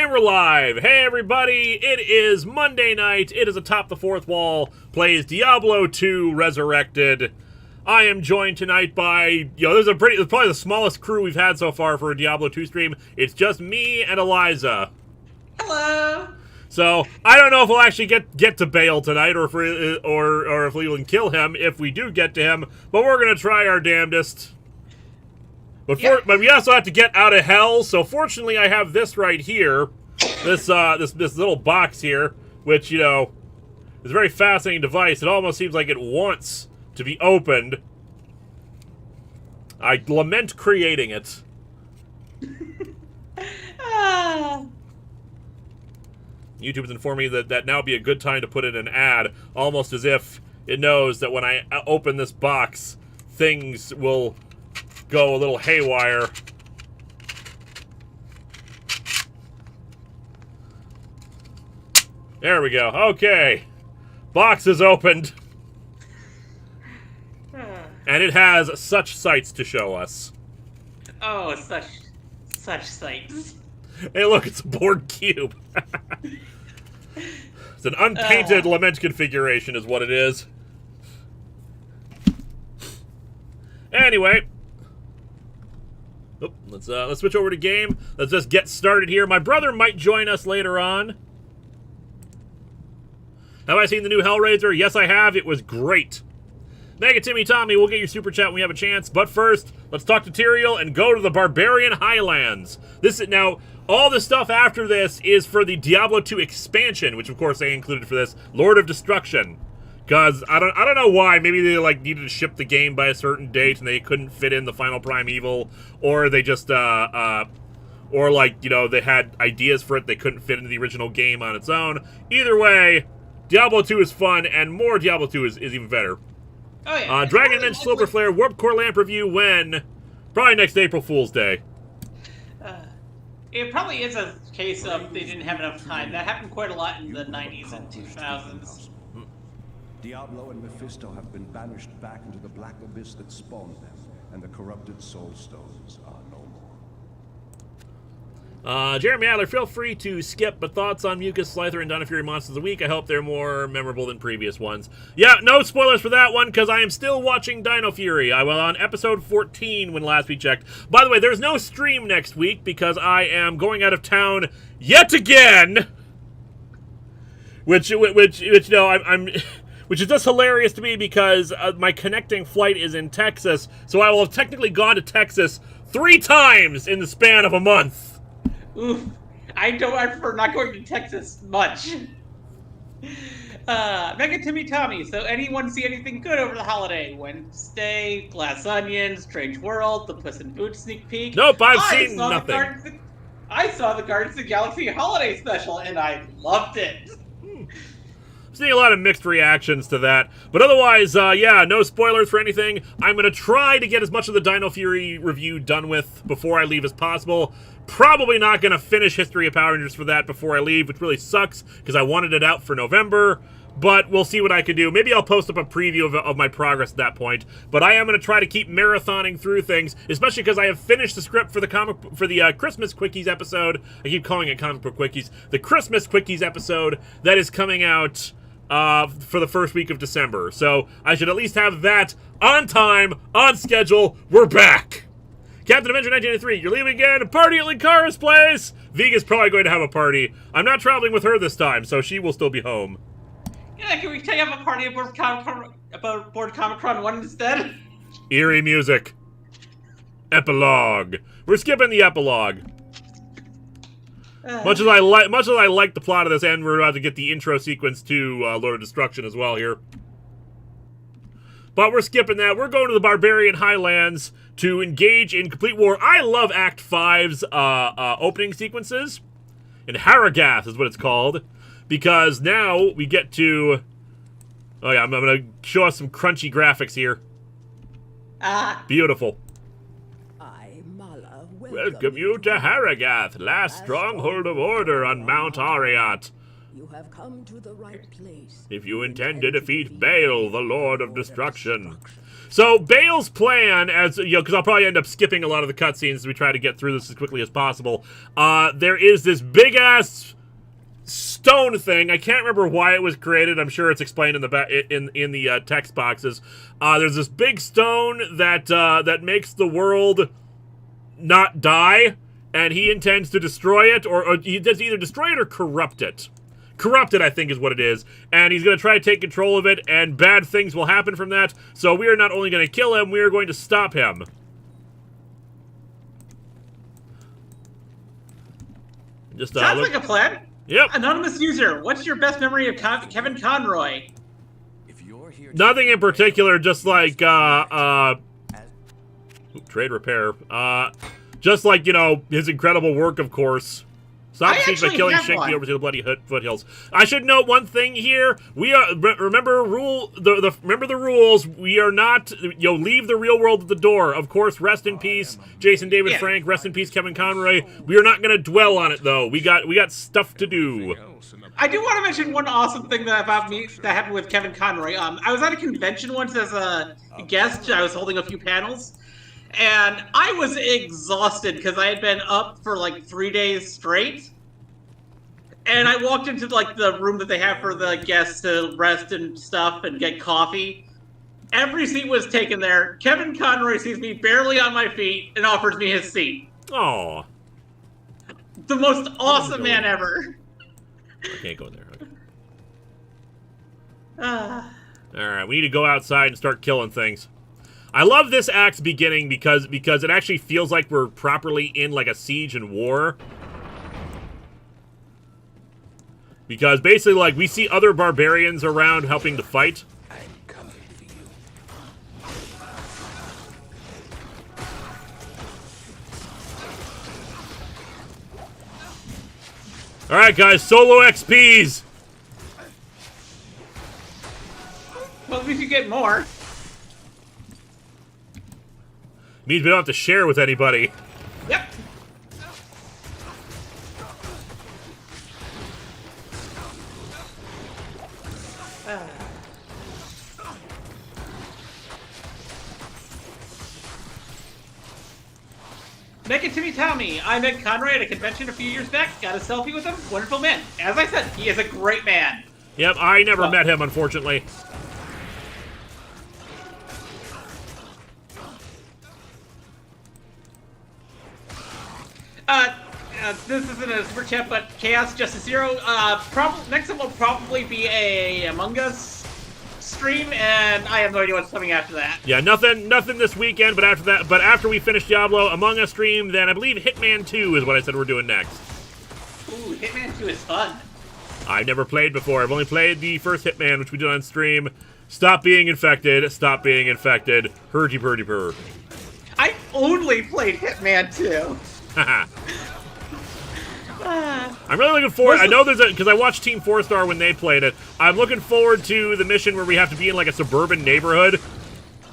And we're live! Hey everybody, it is Monday night, it is Atop the Fourth Wall, plays Diablo 2 Resurrected. I am joined tonight by, there's probably the smallest crew we've had so far for a Diablo 2 stream. It's just me and Eliza. Hello! So, I don't know if we'll actually get to Bale tonight, or if we can kill him if we do get to him, but we're gonna try our damnedest. But we also have to get out of hell, so fortunately I have this right here. This little box here, which, is a very fascinating device. It almost seems like it wants to be opened. I lament creating it. YouTube is informing me that now would be a good time to put in an ad, almost as if it knows that when I open this box, things will go a little haywire. There we go. Okay. Box is opened. And it has such sights to show us. Oh, such sights. Hey, look, it's a board cube. It's an unpainted lament configuration is what it is. Anyway. Oh, let's switch over to game. Let's just get started here. My brother might join us later on. Have I seen the new Hellraiser? Yes, I have. It was great. Mega Timmy Tommy, we'll get your super chat when we have a chance. But first, let's talk to Tyrael and go to the Barbarian Highlands. Now, all the stuff after this is for the Diablo 2 expansion, which of course they included for this, Lord of Destruction. Because I don't know why. Maybe they needed to ship the game by a certain date and they couldn't fit in the final primeval, or they just they had ideas for it they couldn't fit into the original game on its own. Either way, Diablo 2 is fun, and more Diablo 2 is even better. Oh yeah. Dragon Mensch Silver Flare Warp Core Lamp review when? Probably next April Fool's Day. It probably is a case of they didn't have enough time. That happened quite a lot in the 90s and 2000s. Diablo and Mephisto have been banished back into the black abyss that spawned them, and the corrupted soul stones are no more. Jeremy Adler, feel free to skip, but thoughts on Mucus, Slyther, and Donna Fury Monsters of the Week? I hope they're more memorable than previous ones. Yeah, no spoilers for that one, because I am still watching Dino Fury. I was on episode 14 when last we checked. By the way, there's no stream next week, because I am going out of town yet again. Which is just hilarious to me because my connecting flight is in Texas, so I will have technically gone to Texas 3 times in the span of a month. Oof. I prefer not going to Texas much. Mega Timmy Tommy, so anyone see anything good over the holiday? Wednesday, Glass Onion, Strange World, the Puss in Boots sneak peek. Nope, I've seen nothing. I saw the Guardians of the Galaxy holiday special, and I loved it. Seeing a lot of mixed reactions to that. But otherwise, yeah, no spoilers for anything. I'm going to try to get as much of the Dino Fury review done with before I leave as possible. Probably not going to finish History of Power Rangers for that before I leave, which really sucks because I wanted it out for November. But we'll see what I can do. Maybe I'll post up a preview of my progress at that point. But I am going to try to keep marathoning through things, especially because I have finished the script for the Christmas Quickies episode. I keep calling it Comic Book Quickies. The Christmas Quickies episode that is coming out for the first week of December. So I should at least have that on time, on schedule. We're back. Captain Avenger 1993, you're leaving again. A party at Linkara's place. Viga's probably going to have a party. I'm not traveling with her this time, so she will still be home. Yeah, can we have a party aboard Comic-Con 1 instead? Eerie music. Epilogue. We're skipping the epilogue. Much as I like the plot of this, and we're about to get the intro sequence to Lord of Destruction as well here. But we're skipping that. We're going to the Barbarian Highlands to engage in complete war. I love Act 5's opening sequences. And Haragath is what it's called. Because now we get to... Oh yeah, I'm going to show us some crunchy graphics here. Beautiful. Welcome you to Haragath, last stronghold of order on Mount Ariat. You have come to the right place. If you intend to defeat Baal, the Lord of Destruction. So Bale's plan, as you know, because I'll probably end up skipping a lot of the cutscenes as we try to get through this as quickly as possible. There is this big ass stone thing. I can't remember why it was created. I'm sure it's explained in the text boxes. There's this big stone that makes the world not die, and he intends to destroy it, or he does either destroy it or corrupt it. Corrupted, I think, is what it is. And he's going to try to take control of it, and bad things will happen from that. So we are not only going to kill him, we are going to stop him. Just sounds like a plan. Yep. Anonymous user, what's your best memory of Kevin Conroy? If you're here nothing in particular, just like, trade repair. Just like, you know, his incredible work, of course. Stop the siege by killing Shank over to the bloody Foothills. I should note one thing here. We are remember the rules. We are not leave the real world at the door. Of course, rest in peace, Jason David Frank. Rest in peace, Kevin Conroy. We are not going to dwell on it though. We got stuff to do. I do want to mention one awesome thing that happened with Kevin Conroy. I was at a convention once as a guest. I was holding a few panels. And I was exhausted because I had been up for like 3 days straight. And I walked into like the room that they have for the guests to rest and stuff and get coffee. Every seat was taken there. Kevin Conroy sees me barely on my feet and offers me his seat. Aw. The most awesome man ever. I can't go in there. Okay. Alright, we need to go outside and start killing things. I love this act's beginning because it actually feels like we're properly in like a siege and war. Because basically, like, we see other barbarians around helping to fight. I'm coming for you. Alright, guys, solo XPs! Well, we should get more. Means we don't have to share with anybody. Yep. Make it to me, Tommy. I met Conroy at a convention a few years back. Got a selfie with him. Wonderful man. As I said, he is a great man. Yep, I never met him, unfortunately. This isn't a super chat, but Chaos Justice Zero. Next up will probably be a Among Us stream, and I have no idea what's coming after that. Yeah, nothing this weekend, but after we finish Diablo Among Us stream, then I believe Hitman 2 is what I said we're doing next. Ooh, Hitman 2 is fun. I've never played before. I've only played the first Hitman, which we did on stream. Stop being infected. Stop being infected. Hurdy purdy purr. I only played Hitman 2. Haha. I'm really looking forward. I know there's because I watched Team 4-Star when they played it. I'm looking forward to the mission where we have to be in like a suburban neighborhood.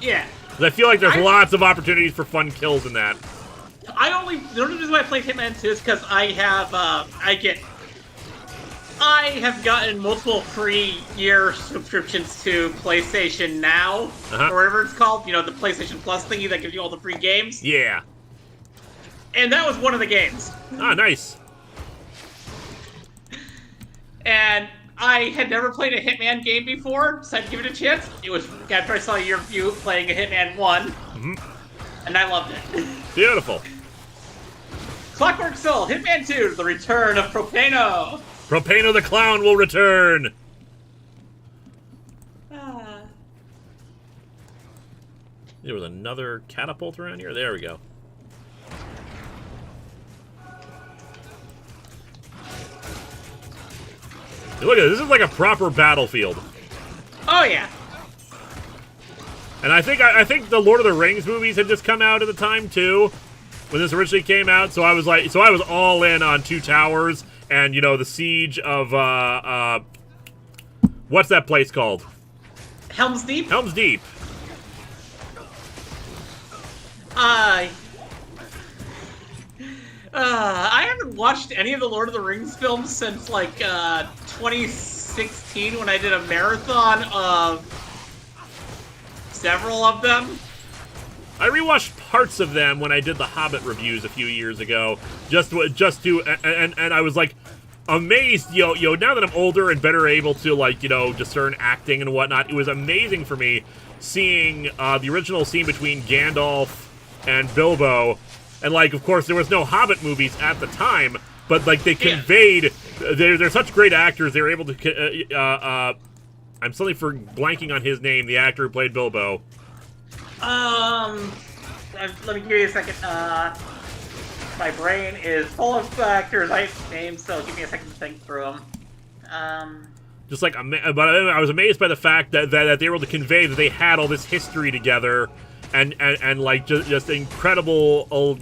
Yeah. I feel like there's lots of opportunities for fun kills in that. The only reason why I played Hitman 2 is because I have gotten multiple free year subscriptions to PlayStation Now, or whatever it's called. You know, the PlayStation Plus thingy that gives you all the free games. Yeah. And that was one of the games. Ah, nice. And I had never played a Hitman game before, so I'd give it a chance. It was after I saw your review playing a Hitman 1, and I loved it. Beautiful. Clockwork Soul, Hitman 2, The Return of Propano. Propano the Clown will return. There was another catapult around here. There we go. Look at this. This is like a proper battlefield. Oh yeah. And I think the Lord of the Rings movies had just come out at the time too, when this originally came out. So I was all in on Two Towers and, you know, the siege of what's that place called? Helm's Deep. Helm's Deep. I haven't watched any of the Lord of the Rings films since like 2016 when I did a marathon of several of them. I rewatched parts of them when I did the Hobbit reviews a few years ago, just to, and I was like amazed, now that I'm older and better able to like, discern acting and whatnot. It was amazing for me seeing the original scene between Gandalf and Bilbo, and like, of course, there was no Hobbit movies at the time, but like they conveyed, they're such great actors. They were able to. I'm suddenly blanking on his name, the actor who played Bilbo. Let me give you a second. My brain is full of actors' names, so give me a second to think through them. Just like, but I was amazed by the fact that they were able to convey that they had all this history together, and like just incredible.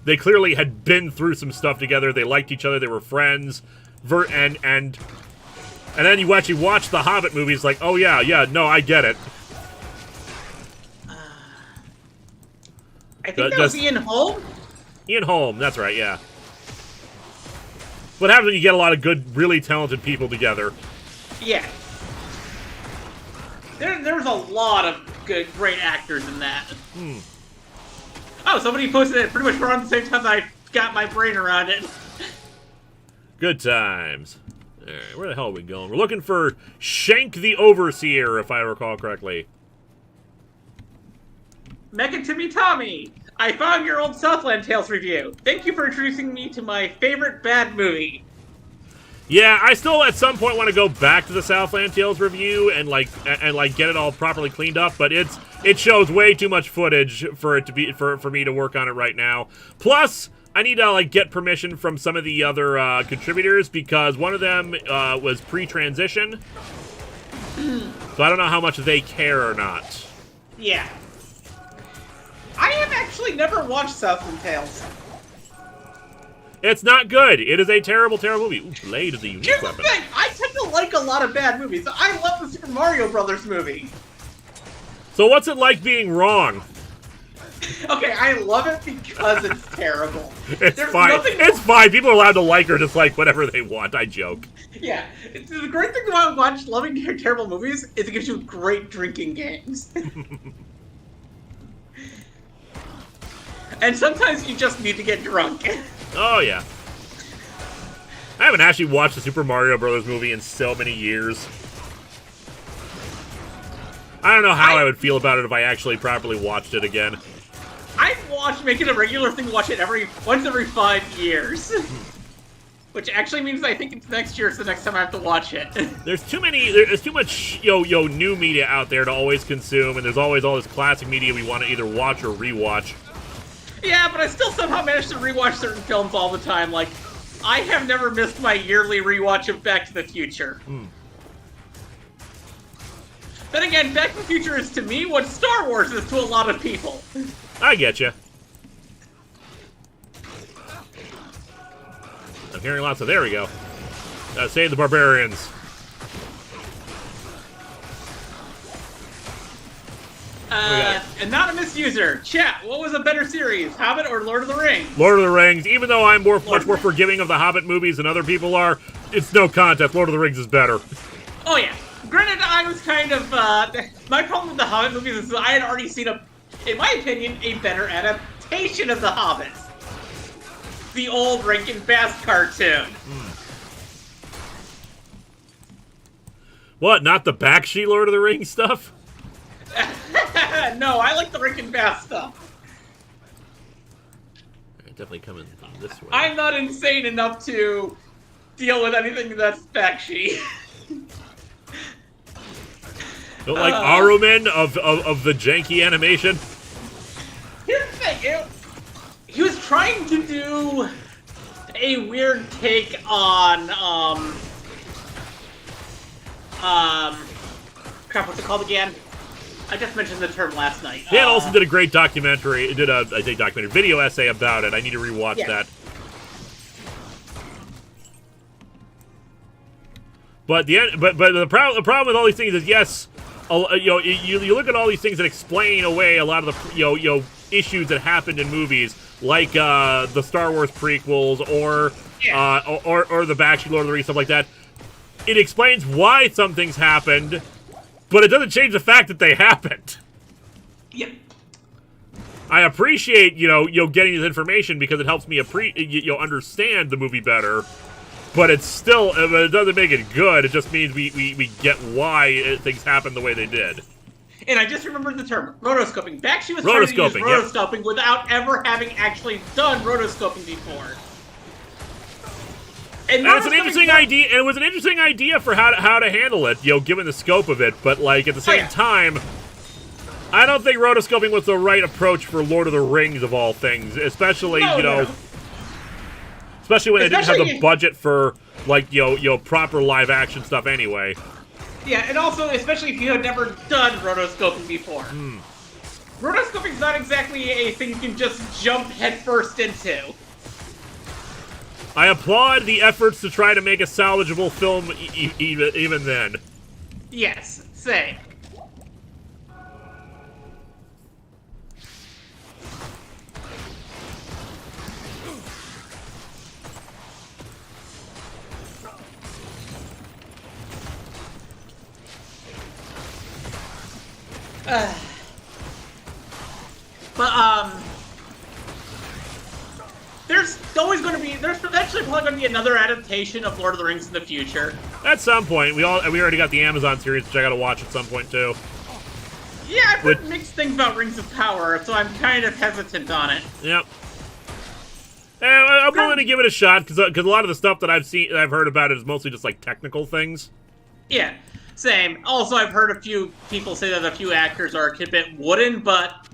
They clearly had been through some stuff together. They liked each other. They were friends, and then you actually watch the Hobbit movies, like, oh yeah, no, I get it. I think that was Ian Holm? Ian Holm, that's right, yeah. What happens when you get a lot of good, really talented people together? Yeah. There's a lot of great actors in that. Oh, somebody posted it pretty much around the same time I got my brain around it. Good times. Alright, where the hell are we going? We're looking for Shank the Overseer, if I recall correctly. Mecha Timmy Tommy, I found your old Southland Tales review. Thank you for introducing me to my favorite bad movie. Yeah, I still at some point want to go back to the Southland Tales review and get it all properly cleaned up, but it shows way too much footage for it to be for me to work on it right now. Plus, I need to get permission from some of the other contributors because one of them was pre-transition, so I don't know how much they care or not. Yeah. I have actually never watched Southland Tales. It's not good. It is a terrible, terrible movie. Ooh, Blade is a unique Here's weapon. the thing. I tend to like a lot of bad movies. I love the Super Mario Brothers movie. So what's it like being wrong? Okay, I love it because it's terrible. It's fine. It's fine. People are allowed to like or dislike whatever they want. I joke. Yeah. The great thing about loving terrible movies is it gives you great drinking games. And sometimes you just need to get drunk. Oh, yeah. I haven't actually watched the Super Mario Brothers movie in so many years. I don't know how I would feel about it if I actually properly watched it again. I'd make it a regular thing to watch it once every 5 years. Which actually means I think it's next year, so the next time I have to watch it. There's too much new media out there to always consume, and there's always all this classic media we want to either watch or rewatch. Yeah, but I still somehow manage to rewatch certain films all the time. Like, I have never missed my yearly rewatch of Back to the Future. Then again, Back to the Future is to me what Star Wars is to a lot of people. I get you. I'm hearing lots of, there we go. Save the Barbarians. Anonymous user, chat, what was a better series, Hobbit or Lord of the Rings? Lord of the Rings. Even though I'm much more forgiving of the Hobbit movies than other people are, it's no contest. Lord of the Rings is better. Oh yeah. Granted, I was kind of, my problem with the Hobbit movies is that I had already seen in my opinion, a better adaptation of the Hobbits. The old Rankin Bass cartoon. What, not the Bakshi Lord of the Rings stuff? No, I like the Rankin Bass stuff. Definitely coming this way. I'm not insane enough to deal with anything that's Bakshi. Don't like Aruman of the janky animation? Here's the thing, he was trying to do a weird take on, crap, what's it called again? I just mentioned the term last night. Dan Olsen did a great documentary, video essay about it. I need to rewatch that. But the problem with all these things is, yes, you look at all these things that explain away a lot of the issues that happened in movies, like the Star Wars prequels or the Bakshi Lord of the Rings, stuff like that. It explains why some things happened, but it doesn't change the fact that they happened. Yep. I appreciate, getting this information because it helps me understand the movie better. But it's still, it doesn't make it good. It just means we get why things happen the way they did. And I just remembered the term, rotoscoping. Bakshi was trying to use rotoscoping without ever having actually done rotoscoping before. And it's an interesting idea, and it was an interesting idea for how to handle it, given the scope of it. But like at the same time, I don't think rotoscoping was the right approach for Lord of the Rings of all things, especially especially when they didn't have the budget for like proper live action stuff anyway. Yeah, and also especially if you had never done rotoscoping before. Rotoscoping's not exactly a thing you can just jump headfirst into. I applaud the efforts to try to make a salvageable film even then. Yes, same. There's eventually probably going to be another adaptation of Lord of the Rings in the future. At some point. We already got the Amazon series, which I got to watch at some point, too. Yeah, I've heard mixed things about Rings of Power, so I'm kind of hesitant on it. Yep. I'm willing to give it a shot, because a lot of the stuff that I've heard about it is mostly just, like, technical things. Yeah, same. Also, I've heard a few people say that a few actors are a bit wooden, but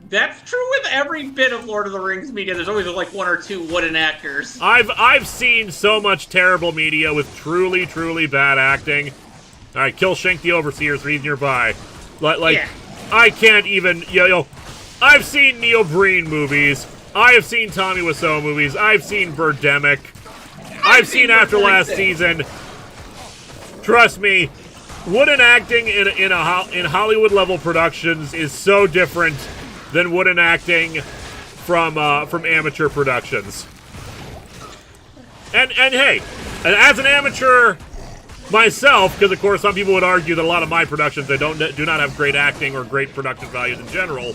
that's true with every bit of Lord of the Rings media. There's always, like, one or two wooden actors. I've seen so much terrible media with truly, truly bad acting. All right, kill Shank the Overseer, so he's nearby. I can't even, I've seen Neil Breen movies. I have seen Tommy Wiseau movies. I've seen Birdemic. I've seen After Last Season. Trust me, wooden acting in Hollywood level productions is so different than wooden acting from amateur productions. And hey, as an amateur myself, because of course some people would argue that a lot of my productions do not have great acting or great production values in general.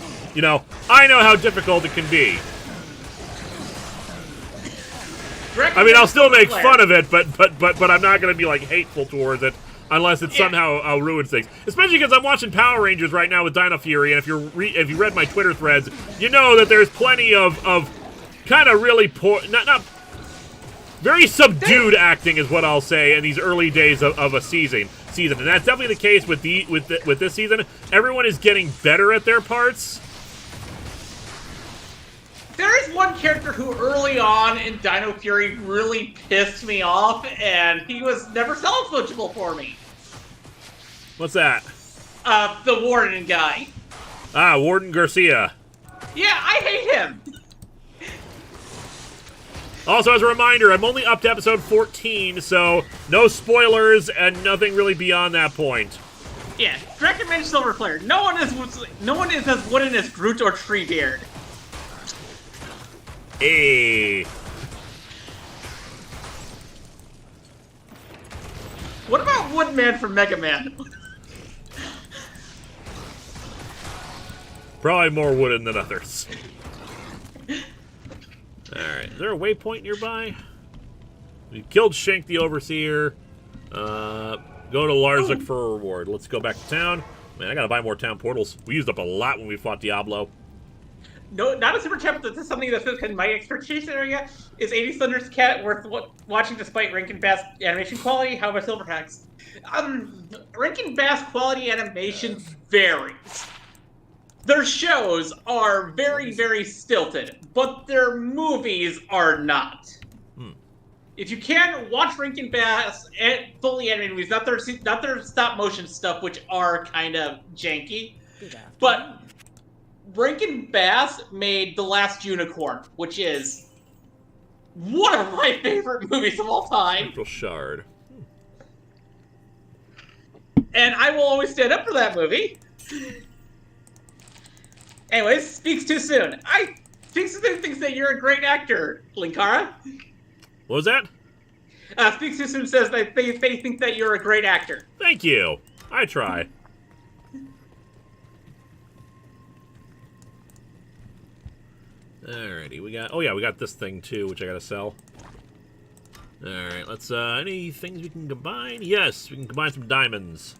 I know how difficult it can be. I mean, I'll still make fun of it, but I'm not going to be like hateful towards it unless it somehow ruins things. Especially because I'm watching Power Rangers right now with Dino Fury, and if you read my Twitter threads, you know that there's plenty of kind of really poor, not very subdued acting is what I'll say in these early days of a season, and that's definitely the case with this season. Everyone is getting better at their parts. There is one character who early on in Dino Fury really pissed me off, and he was never salvageable for me. What's that? The Warden guy. Ah, Warden Garcia. Yeah, I hate him. Also, as a reminder, I'm only up to episode 14, so no spoilers and nothing really beyond that point. Yeah, recommend Silver Flare. No one is as wooden as Groot or Treebeard. Hey. What about Woodman from Mega Man? Probably more wooden than others. Alright, is there a waypoint nearby? We killed Shank the Overseer. Go to Larzik for a reward. Let's go back to town. Man, I gotta buy more town portals. We used up a lot when we fought Diablo. No, not a super chat, but this is something that's in my expertise area. Is 80 Thunder's Cat worth watching despite Rankin Bass animation quality? How about Silverhacks? Rankin Bass quality animation varies. Their shows are very, very stilted, but their movies are not. If you can, watch Rankin Bass fully animated movies, not their stop motion stuff, which are kind of janky, but Rankin Bass made The Last Unicorn, which is one of my favorite movies of all time. Central Shard. And I will always stand up for that movie. Anyways, Speaks Too Soon. Speaks Too Soon thinks that you're a great actor, Linkara. What was that? Speaks Too Soon says that they think that you're a great actor. Thank you. I try. Alrighty, we got... Oh, yeah, we got this thing, too, which I gotta sell. Alright, let's... any things we can combine? Yes, we can combine some diamonds.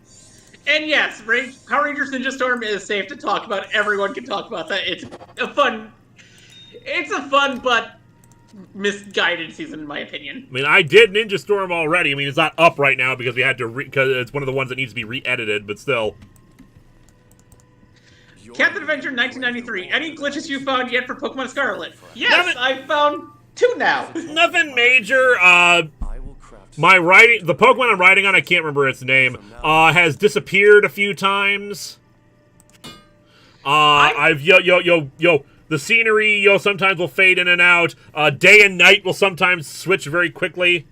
And yes, Power Rangers Ninja Storm is safe to talk about. Everyone can talk about that. It's a fun but misguided season, in my opinion. I mean, I did Ninja Storm already. I mean, it's not up right now because we had to because it's one of the ones that needs to be re-edited, but still. Captain Adventure 1993. Any glitches you found yet for Pokemon Scarlet? Yes, I found 2 now. Nothing major. My writing, the Pokemon I'm writing on, I can't remember its name, has disappeared a few times. The scenery, sometimes will fade in and out. Day and night will sometimes switch very quickly.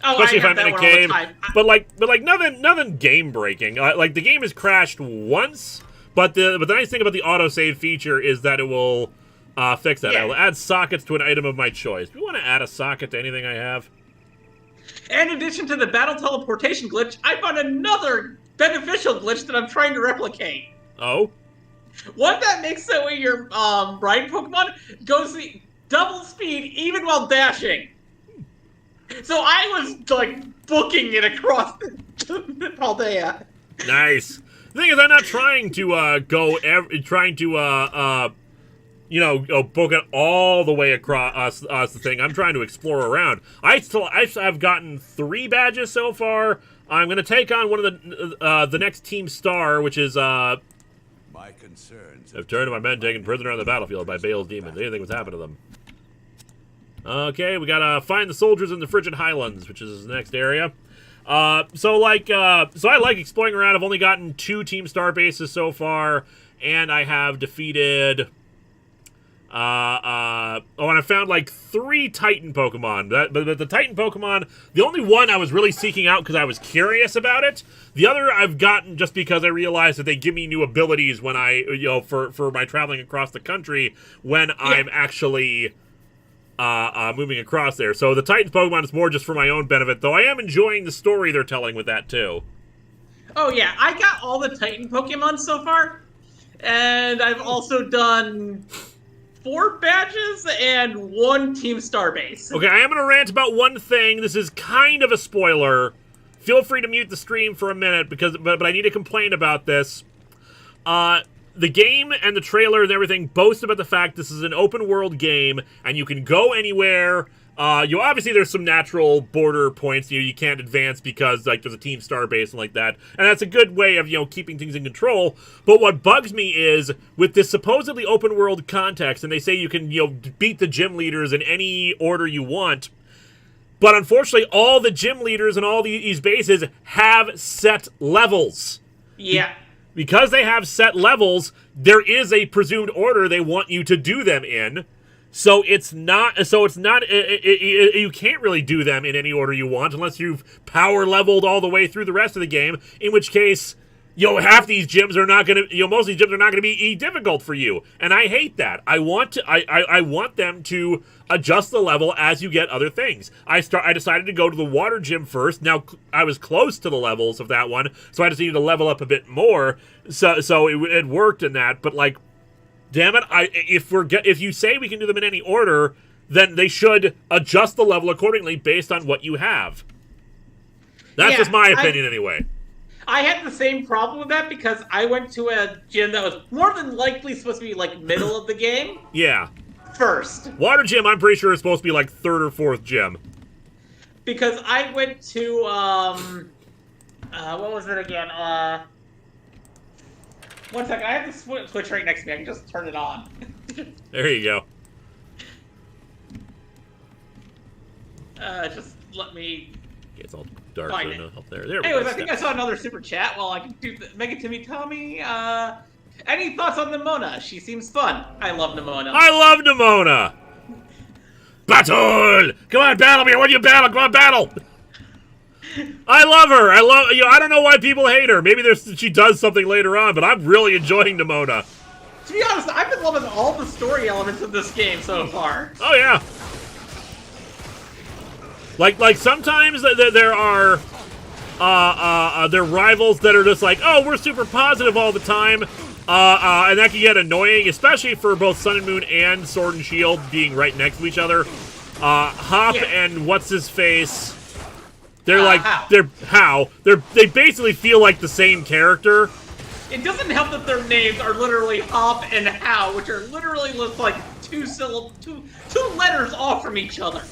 Especially if I'm in a cave. But nothing game breaking. Like the game has crashed once, but the nice thing about the autosave feature is that it will fix that. I will add sockets to an item of my choice. Do you want to add a socket to anything I have? And in addition to the battle teleportation glitch, I found another beneficial glitch that I'm trying to replicate. Oh? One that makes it where your riding Pokemon goes the double speed even while dashing. So I was like booking it across Paldea. Nice. The thing is, I'm not trying to book it all the way across the thing. I'm trying to explore around. I've gotten 3 badges so far. I'm going to take on one of the next Team Star, which is my concerns. I've turned to my men taken prisoner on the battlefield by Bale's demons. Anything was happened to them. Okay, we gotta find the soldiers in the Frigid Highlands, which is the next area. So I like exploring around. I've only gotten 2 Team Star bases so far, and I have defeated. And I found like 3 Titan Pokemon. But the Titan Pokemon, the only one I was really seeking out because I was curious about it. The other I've gotten just because I realized that they give me new abilities when I, for my traveling across the country when I'm actually moving across there. So the Titan Pokemon is more just for my own benefit, though I am enjoying the story they're telling with that too. Oh yeah, I got all the Titan Pokemon so far, and I've also done 4 badges and 1 Team Star base. Okay, I am going to rant about one thing. This is kind of a spoiler. Feel free to mute the stream for a minute, but I need to complain about this. The game and the trailer and everything boast about the fact this is an open world game, and you can go anywhere. Obviously there's some natural border points. You can't advance because there's a Team Star base and like that, and that's a good way of keeping things in control. But what bugs me is with this supposedly open world context, and they say you can beat the gym leaders in any order you want. But unfortunately, all the gym leaders and all these bases have set levels. Yeah. Because they have set levels, there is a presumed order they want you to do them in. So you can't really do them in any order you want unless you've power leveled all the way through the rest of the game, in which case, half these gyms are not going to, most of these gyms are not going to be difficult for you. And I hate that. I want them to adjust the level as you get other things. I decided to go to the water gym first. Now, I was close to the levels of that one, so I just needed to level up a bit more. So it worked in that, but damn it, if you say we can do them in any order, then they should adjust the level accordingly based on what you have. That's just my opinion anyway. I had the same problem with that because I went to a gym that was more than likely supposed to be middle of the game. Yeah. First. Water gym, I'm pretty sure is supposed to be 3rd or 4th gym. Because I went to what was it again? One second, I have the Switch right next to me. I can just turn it on. There you go. Just let me. It's all dark up there. Anyways, I think I saw another super chat. Well, I can make it to me. Tommy, any thoughts on Nimona? She seems fun. I love Nimona. I love Nimona. Battle! Come on, battle me! When you battle, come on, battle! I love her. I don't know why people hate her. Maybe she does something later on, but I'm really enjoying Nimona. To be honest, I've been loving all the story elements of this game so far. Oh yeah. Like sometimes there are there are rivals that are just oh, we're super positive all the time, And that can get annoying, especially for both Sun and Moon and Sword and Shield being right next to each other. Hop and what's-his-face, they're they basically feel like the same character. It doesn't help that their names are literally Hop and How, which are literally like two letters off from each other.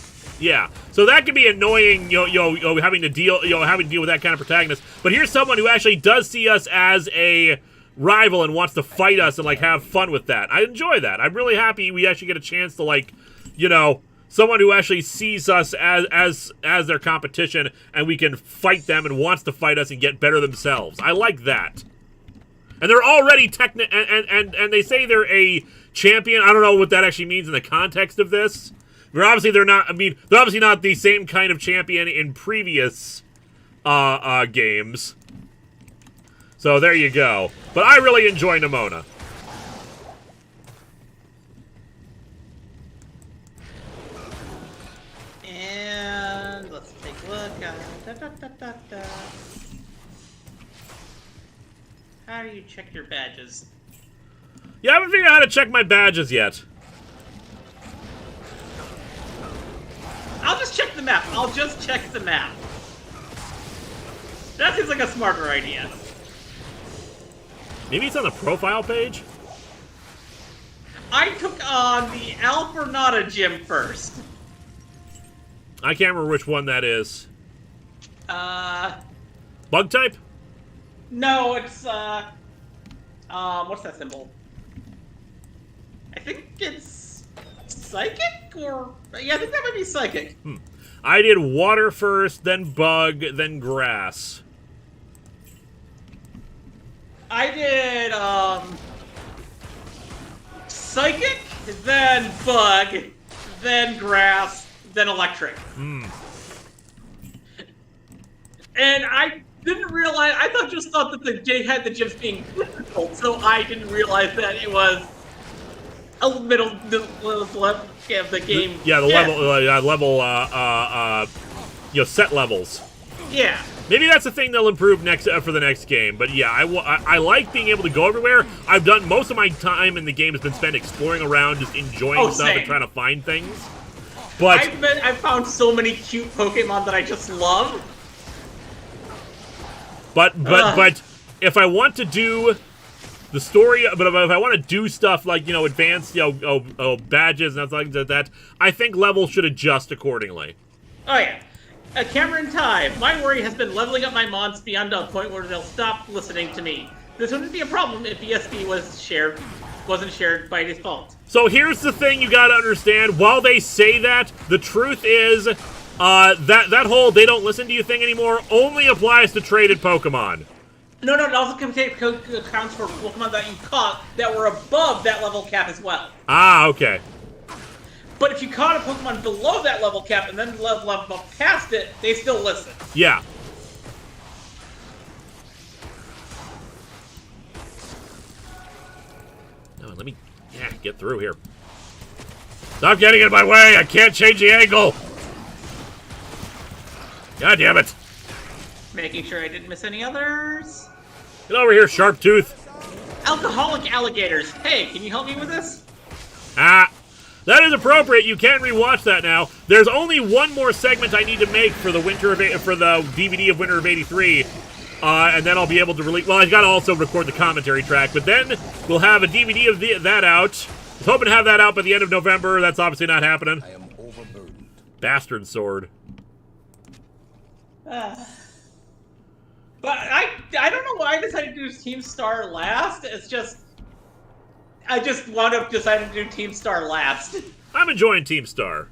Yeah, so that can be annoying, having to deal with that kind of protagonist. But here's someone who actually does see us as a rival and wants to fight us and like have fun with that. I enjoy that. I'm really happy we actually get a chance to someone who actually sees us as their competition and we can fight them and wants to fight us and get better themselves. I like that. And they're already and they say they're a champion. I don't know what that actually means in the context of this. They're obviously not the same kind of champion in previous games. So there you go. But I really enjoy Nimona. And let's take a look. How do you check your badges? Yeah, I haven't figured out how to check my badges yet. I'll just check the map. That seems like a smarter idea. Maybe it's on the profile page? I took on the Alfornata gym first. I can't remember which one that is. Bug type? No, it's, what's that symbol? I think it's psychic, or... Yeah, I think that might be psychic. I did water first, then bug, then grass. I did, psychic, then bug, then grass, then electric. And I didn't realize, I just thought that the gyms being difficult, so I didn't realize that it was a level of the game. Set levels. Yeah. Maybe that's the thing they'll improve for the next game. But yeah, I like being able to go everywhere. I've done most of my time in the game has been spent exploring around, just enjoying stuff and trying to find things. But I've found so many cute Pokemon that I just love. But if I want to do the story, but if I want to do stuff like advanced badges and stuff like that, I think levels should adjust accordingly. Oh yeah. Cameron Time. My worry has been leveling up my mons beyond a point where they'll stop listening to me. This wouldn't be a problem if ESP wasn't shared by default. So here's the thing you gotta understand. While they say that, the truth is that whole they don't listen to you thing anymore only applies to traded Pokemon. No, it also counts for Pokemon that you caught that were above that level cap as well. Ah, okay. But if you caught a Pokemon below that level cap and then level up past it, they still listen. Yeah. No, let me get through here. Stop getting in my way! I can't change the angle! God damn it! Making sure I didn't miss any others. Get over here, Sharptooth! Alcoholic alligators. Hey, can you help me with this? That is appropriate. You can rewatch that now. There's only one more segment I need to make for the DVD of Winter of '83, and then I'll be able to release. Well, I've got to also record the commentary track, but then we'll have a DVD of that out. I was hoping to have that out by the end of November. That's obviously not happening. I am overburdened. Bastard sword. But I don't know why I decided to do Team Star last. It's just I just wound up deciding to do Team Star last. I'm enjoying Team Star.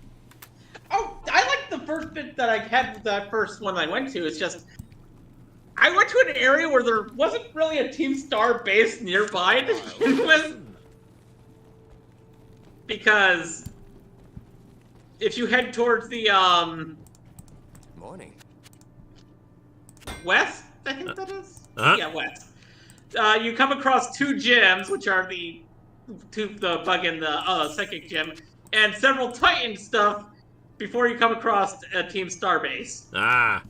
Oh, I like the first bit that I had with that first one I went to. It's just I went to an area where there wasn't really a Team Star base nearby to begin with. Because if you head towards the Morning. west, I think that is? Uh-huh. Yeah, west. You come across two gyms, which are the bug and the psychic gym, and several Titan stuff before you come across a Team Star base. Ah.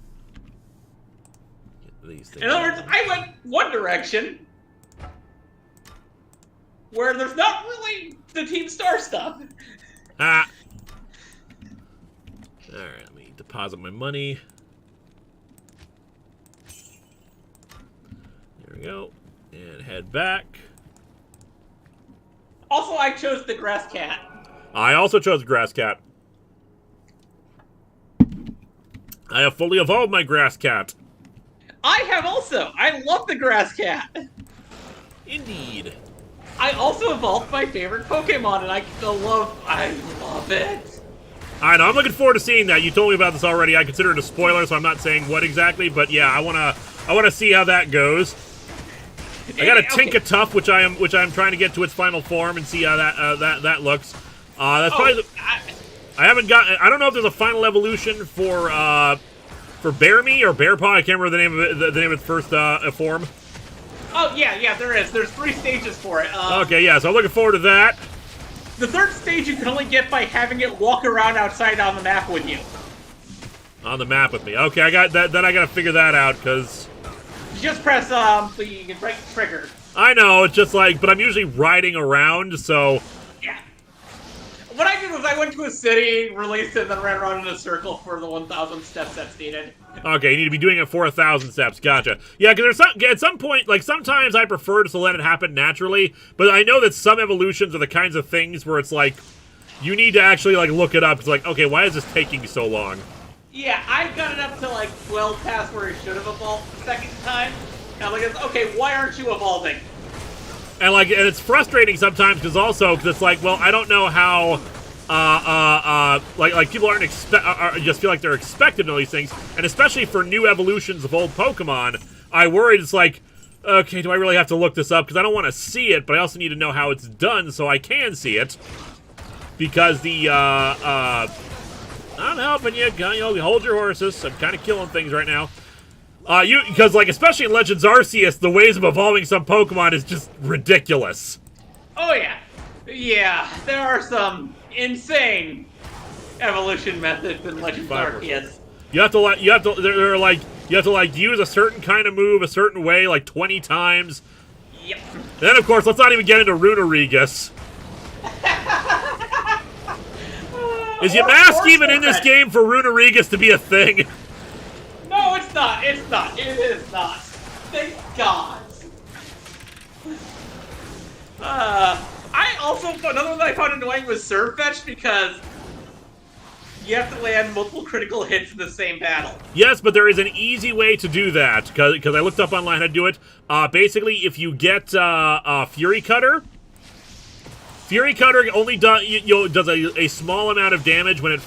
Get these things. In other words, I went one direction, where there's not really the Team Star stuff. Ah. Alright, let me deposit my money. There we go. And head back. Also, I chose the Grass Cat. I also chose the Grass Cat. I have fully evolved my Grass Cat. I have also. I love the Grass Cat. Indeed. I also evolved my favorite Pokemon, and I love it. I know, I'm looking forward to seeing that. You told me about this already. I consider it a spoiler, so I'm not saying what exactly, but yeah, I wanna see how that goes. I got a Tinkatuff, which I'm trying to get to its final form and see how that looks. That's probably. I haven't got. I don't know if there's a final evolution for Bear Me or Bear Paw. I can't remember the name of it. The name of its first form. Oh yeah, there is. There's 3 stages for it. Okay, yeah. So I'm looking forward to that. The 3rd stage you can only get by having it walk around outside on the map with you. On the map with me. Okay, I got that. Then I got to figure that out because. You just press the right trigger. I know. It's just like, but I'm usually riding around, so. Yeah. What I did was I went to a city, released it, and then ran around in a circle for the 1,000 steps that's needed. Okay, you need to be doing it for 1,000 steps. Gotcha. Yeah, because at some point, like, sometimes I prefer just to let it happen naturally, but I know that some evolutions are the kinds of things where it's like, you need to actually, like, look it up. It's like, okay, why is this taking so long? Yeah, I got it up to, like, 12 past where it should have evolved the 2nd time. And I'm like, okay, why aren't you evolving? And, like, and it's frustrating sometimes because it's like, well, I don't know how... like people aren't just feel like they're expected to know these things, and especially for new evolutions of old Pokemon, I worried it's like, okay, do I really have to look this up? Because I don't want to see it, but I also need to know how it's done so I can see it. Because I'm helping you, hold your horses. I'm kind of killing things right now. Because like especially in Legends Arceus, the ways of evolving some Pokemon is just ridiculous. Oh yeah, yeah, there are some insane evolution methods in Legends Arceus. You have to use a certain kind of move a certain way like 20 times. Yep. And then of course, let's not even get into Runerigus. Is your mask even in this game for Runerigus to be a thing? No, it's not. It's not. It is not. Thank God. I also, another one that I found annoying was Serve Fetch because you have to land multiple critical hits in the same battle. Yes, but there is an easy way to do that, because I looked up online how to do it. Basically, if you get Fury Cutter only does a small amount of damage when it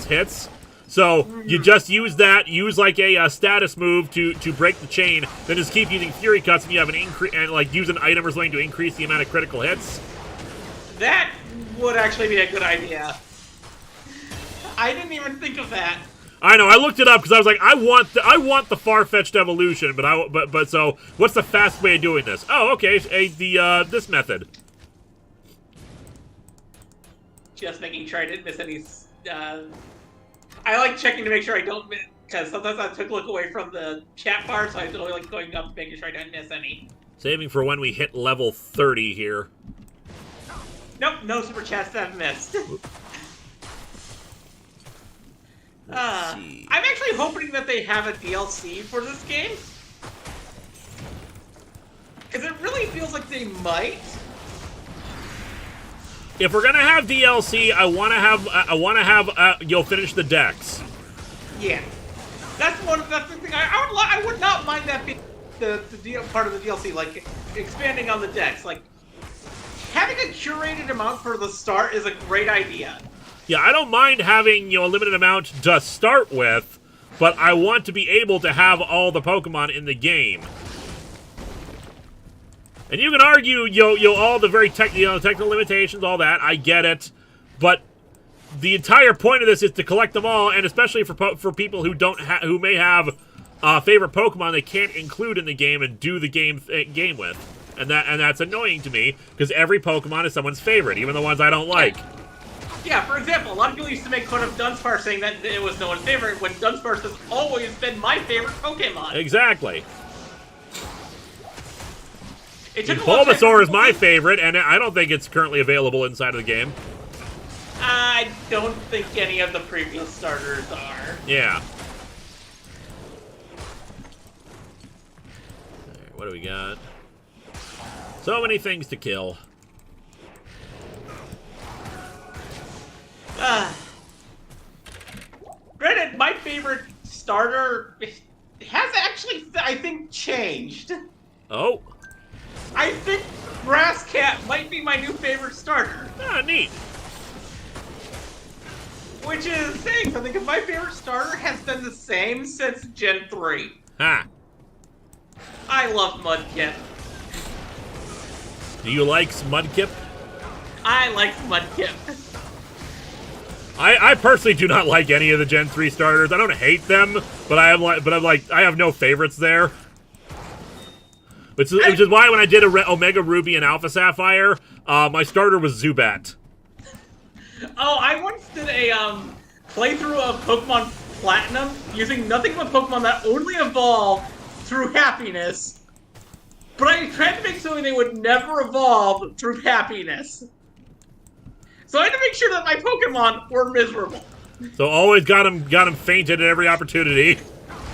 hits. So you just use that, use like a status move to break the chain, then just keep using Fury Cuts and you have an increase, and like use an item or something to increase the amount of critical hits. That would actually be a good idea. I didn't even think of that. I know. I looked it up because I was like, I want the far-fetched evolution, but so what's the fast way of doing this? Oh, okay, this method. Just making sure I didn't miss any. I like checking to make sure I don't miss, because sometimes I took a look away from the chat bar, so I was like going up, making sure I didn't miss any. Saving for when we hit level 30 here. Nope, no super chats that I've missed. I'm actually hoping that they have a DLC for this game. Because it really feels like they might. If we're gonna have DLC, I want to have you'll finish the decks. Yeah, that's the thing. I would not mind that being the part of the DLC, like expanding on the decks. Like having a curated amount for the start is a great idea. Yeah, I don't mind having a limited amount to start with, but I want to be able to have all the Pokemon in the game. And you can argue, all the very technical limitations, all that. I get it, but the entire point of this is to collect them all, and especially for people who may have favorite Pokemon they can't include in the game and do the game with, and that's annoying to me because every Pokemon is someone's favorite, even the ones I don't like. Yeah, for example, a lot of people used to make fun of Dunsparce saying that it was no one's favorite, when Dunsparce has always been my favorite Pokemon. Exactly. It took a long time Bulbasaur for is my people- favorite, and I don't think it's currently available inside of the game. I don't think any of the previous starters are. Yeah. Alright, what do we got? So many things to kill. Granted, my favorite starter has actually, I think, changed. Oh. I think Grass Cat might be my new favorite starter. Ah, neat. Which is saying something, because my favorite starter has been the same since Gen 3. Ha. I love Mudkip. Do you like Mudkip? I like Mudkip. I personally do not like any of the Gen 3 starters. I don't hate them, but I'm like I have no favorites there. Which is why when I did Omega Ruby and Alpha Sapphire, my starter was Zubat. Oh, I once did a playthrough of Pokemon Platinum using nothing but Pokemon that only evolve through happiness. But I tried to make something they would never evolve through happiness. So I had to make sure that my Pokemon were miserable. So always got him fainted at every opportunity.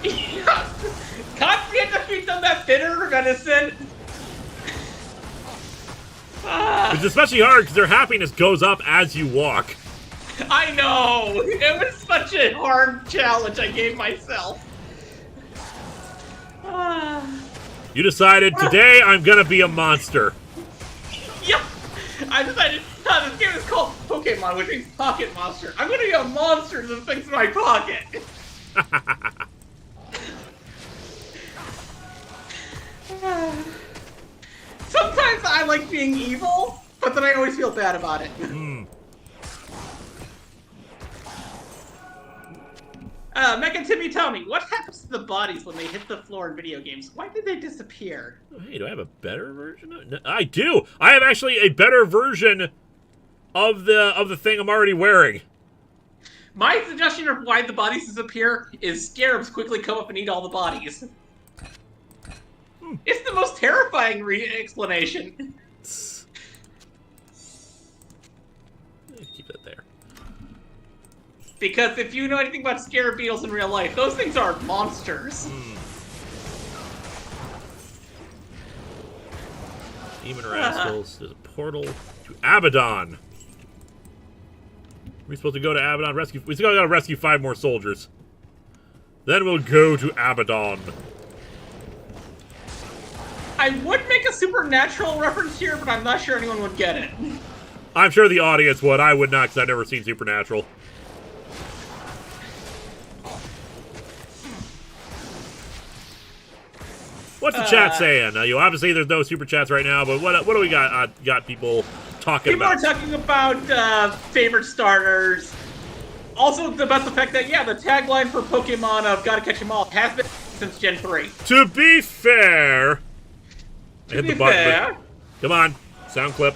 Yeah. Constantly had to feed them that bitter medicine. It's especially hard because their happiness goes up as you walk. I know! It was such a hard challenge I gave myself. You decided, today I'm gonna be a monster. Yeah! I decided, this game is called Pokemon, which means Pocket Monster. I'm gonna be a monster that fits my pocket. Sometimes I like being evil, but then I always feel bad about it. Mecha Timmy, tell me, what happens to the bodies when they hit the floor in video games? Why did they disappear? Oh, hey, do I have a better version? No, I do. I have actually a better version of the thing I'm already wearing. My suggestion of why the bodies disappear is scarabs quickly come up and eat all the bodies. It's the most terrifying explanation. Keep that there. Because if you know anything about scarab beetles in real life, those things are monsters. Demon Rascals. There's a portal to Abaddon. We're supposed to go to Abaddon, rescue. We still gotta rescue 5 more soldiers. Then we'll go to Abaddon. I would make a supernatural reference here, but I'm not sure anyone would get it. I'm sure the audience would. I would not, because I've never seen Supernatural. What's the chat saying? Obviously there's no super chats right now, but what do we got? Got people talking People about? are talking about favorite starters. Also about the fact that, yeah, the tagline for Pokemon of Gotta Catch 'Em All has been since Gen 3. To be fair... I hit To be the button, fair... but- Come on. Sound clip.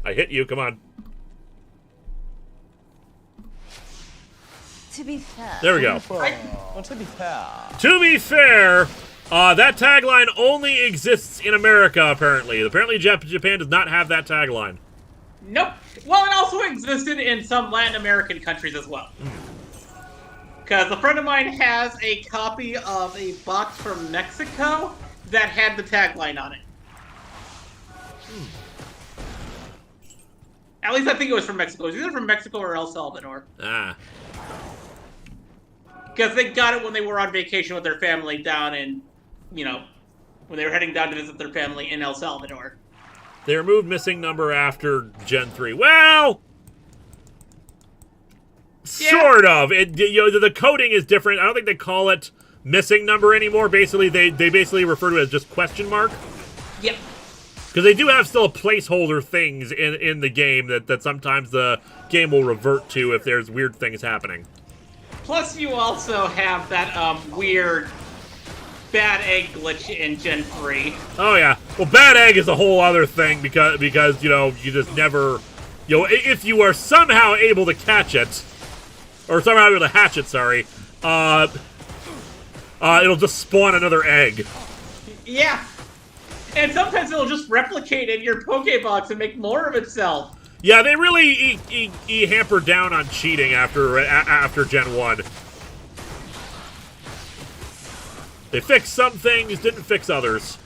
I hit you. Come on. To be fair. There we go. To be fair. To be fair, that tagline only exists in America, apparently. Apparently Japan does not have that tagline. Nope. Well, it also existed in some Latin American countries as well. Because a friend of mine has a copy of a box from Mexico that had the tagline on it. At least I think it was from Mexico. It was either from Mexico or El Salvador. Ah. Because they got it when they were on vacation with their family down in, when they were heading down to visit their family in El Salvador. They removed missing number after Gen 3. Well... Yeah. Sort of. The coding is different. I don't think they call it missing number anymore. Basically, they basically refer to it as just question mark. Yep. Because they do have still placeholder things in the game that sometimes the game will revert to if there's weird things happening. Plus, you also have that weird bad egg glitch in Gen 3. Oh yeah. Well, bad egg is a whole other thing because you just never, if you are somehow able to catch it, or somehow able to hatch it, sorry, it'll just spawn another egg. Yeah. And sometimes it'll just replicate in your Pokebox and make more of itself. Yeah, they really hampered down on cheating after Gen 1. They fixed some things, didn't fix others.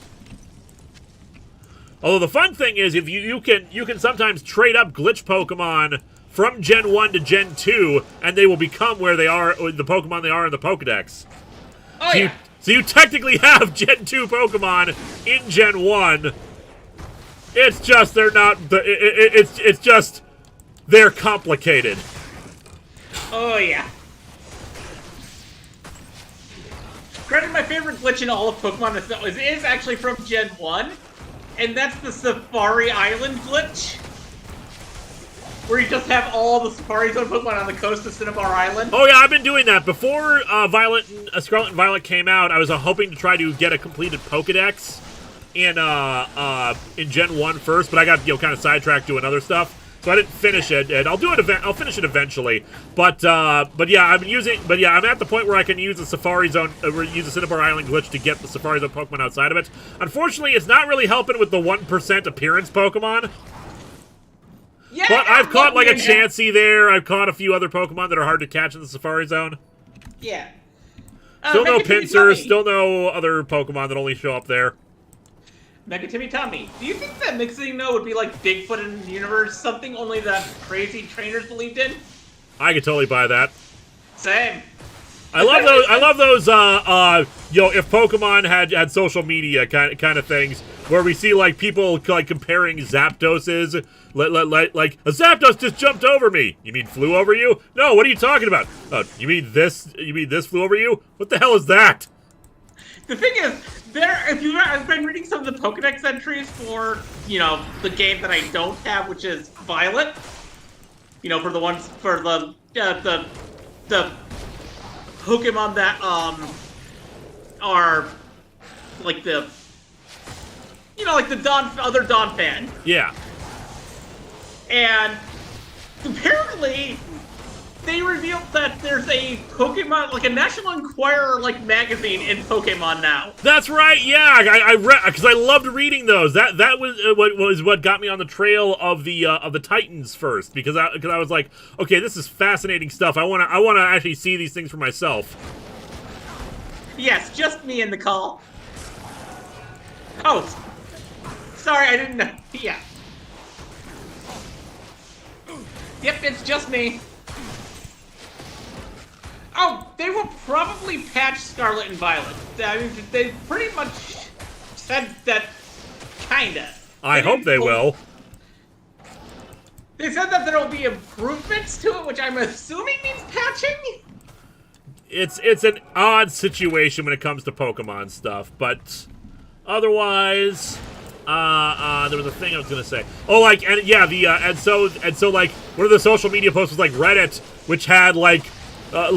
Although the fun thing is, if you can sometimes trade up glitch Pokemon from Gen 1 to Gen 2, and they will become where they are, the Pokemon they are in the Pokedex. Oh, yeah. So you technically have Gen 2 Pokemon in Gen 1. It's just they're not. It's just they're complicated. Oh yeah. Credit my favorite glitch in all of Pokemon is actually from Gen 1, and that's the Safari Island glitch. Where you just have all the Safari Zone Pokemon on the coast of Cinnabar Island. Oh yeah, I've been doing that. Before Scarlet and Violet came out, I was hoping to try to get a completed Pokedex in Gen 1 first, but I got kind of sidetracked doing other stuff. So I didn't finish it, and I'll finish it eventually. But yeah, I'm at the point where I can use the Safari Zone, use the Cinnabar Island glitch to get the Safari Zone Pokemon outside of it. Unfortunately, it's not really helping with the 1% appearance Pokemon. Yeah, but I've caught like a Chansey there. I've caught a few other Pokemon that are hard to catch in the Safari Zone. Yeah. Still no Pinsir, still no other Pokemon that only show up there. Megatimmy Tommy, do you think that Mixino would be like Bigfoot in the universe? Something only the crazy trainers believed in? I could totally buy that. Same. I love those. If Pokemon had social media kind of things where we see like people like comparing Zapdoses, like a Zapdos just jumped over me. You mean flew over you? No, what are you talking about? You mean this? You mean this flew over you? What the hell is that? The thing is, I've been reading some of the Pokedex entries for the game that I don't have, which is Violet. For the ones for the Pokemon that are like the other Donphan. Yeah. And apparently they revealed that there's a Pokemon, like a National Enquirer like magazine in Pokemon now. That's right. Yeah, I read because I loved reading those. That was what got me on the trail of the Titans first because I was like, okay, this is fascinating stuff. I want to actually see these things for myself. Yes, just me in the call. Oh, sorry, I didn't know. Yeah. Yep, it's just me. Oh, they will probably patch Scarlet and Violet. I mean, they pretty much said that, kinda. I hope they will. They said that there will be improvements to it, which I'm assuming means patching? It's an odd situation when it comes to Pokemon stuff, but otherwise, there was a thing I was gonna say. Oh, like, and yeah, and so like one of the social media posts was like Reddit, which had like a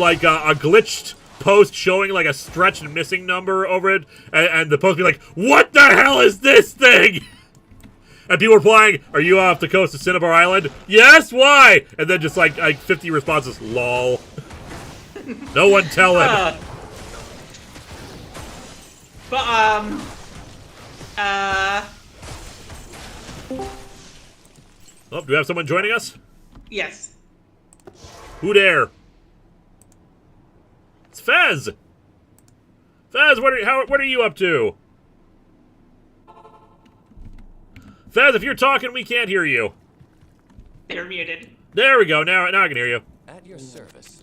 glitched post showing like a stretched missing number over it, and the post be like, "What the hell is this thing?" And people replying, "Are you off the coast of Cinnabar Island?" "Yes, why?" And then just like 50 responses, "Lol." No one tell him. Oh, do we have someone joining us? Yes. Who dare? It's Fez. Fez, what are you up to? Fez, if you're talking, we can't hear you. They're muted. There we go. Now I can hear you. At your service.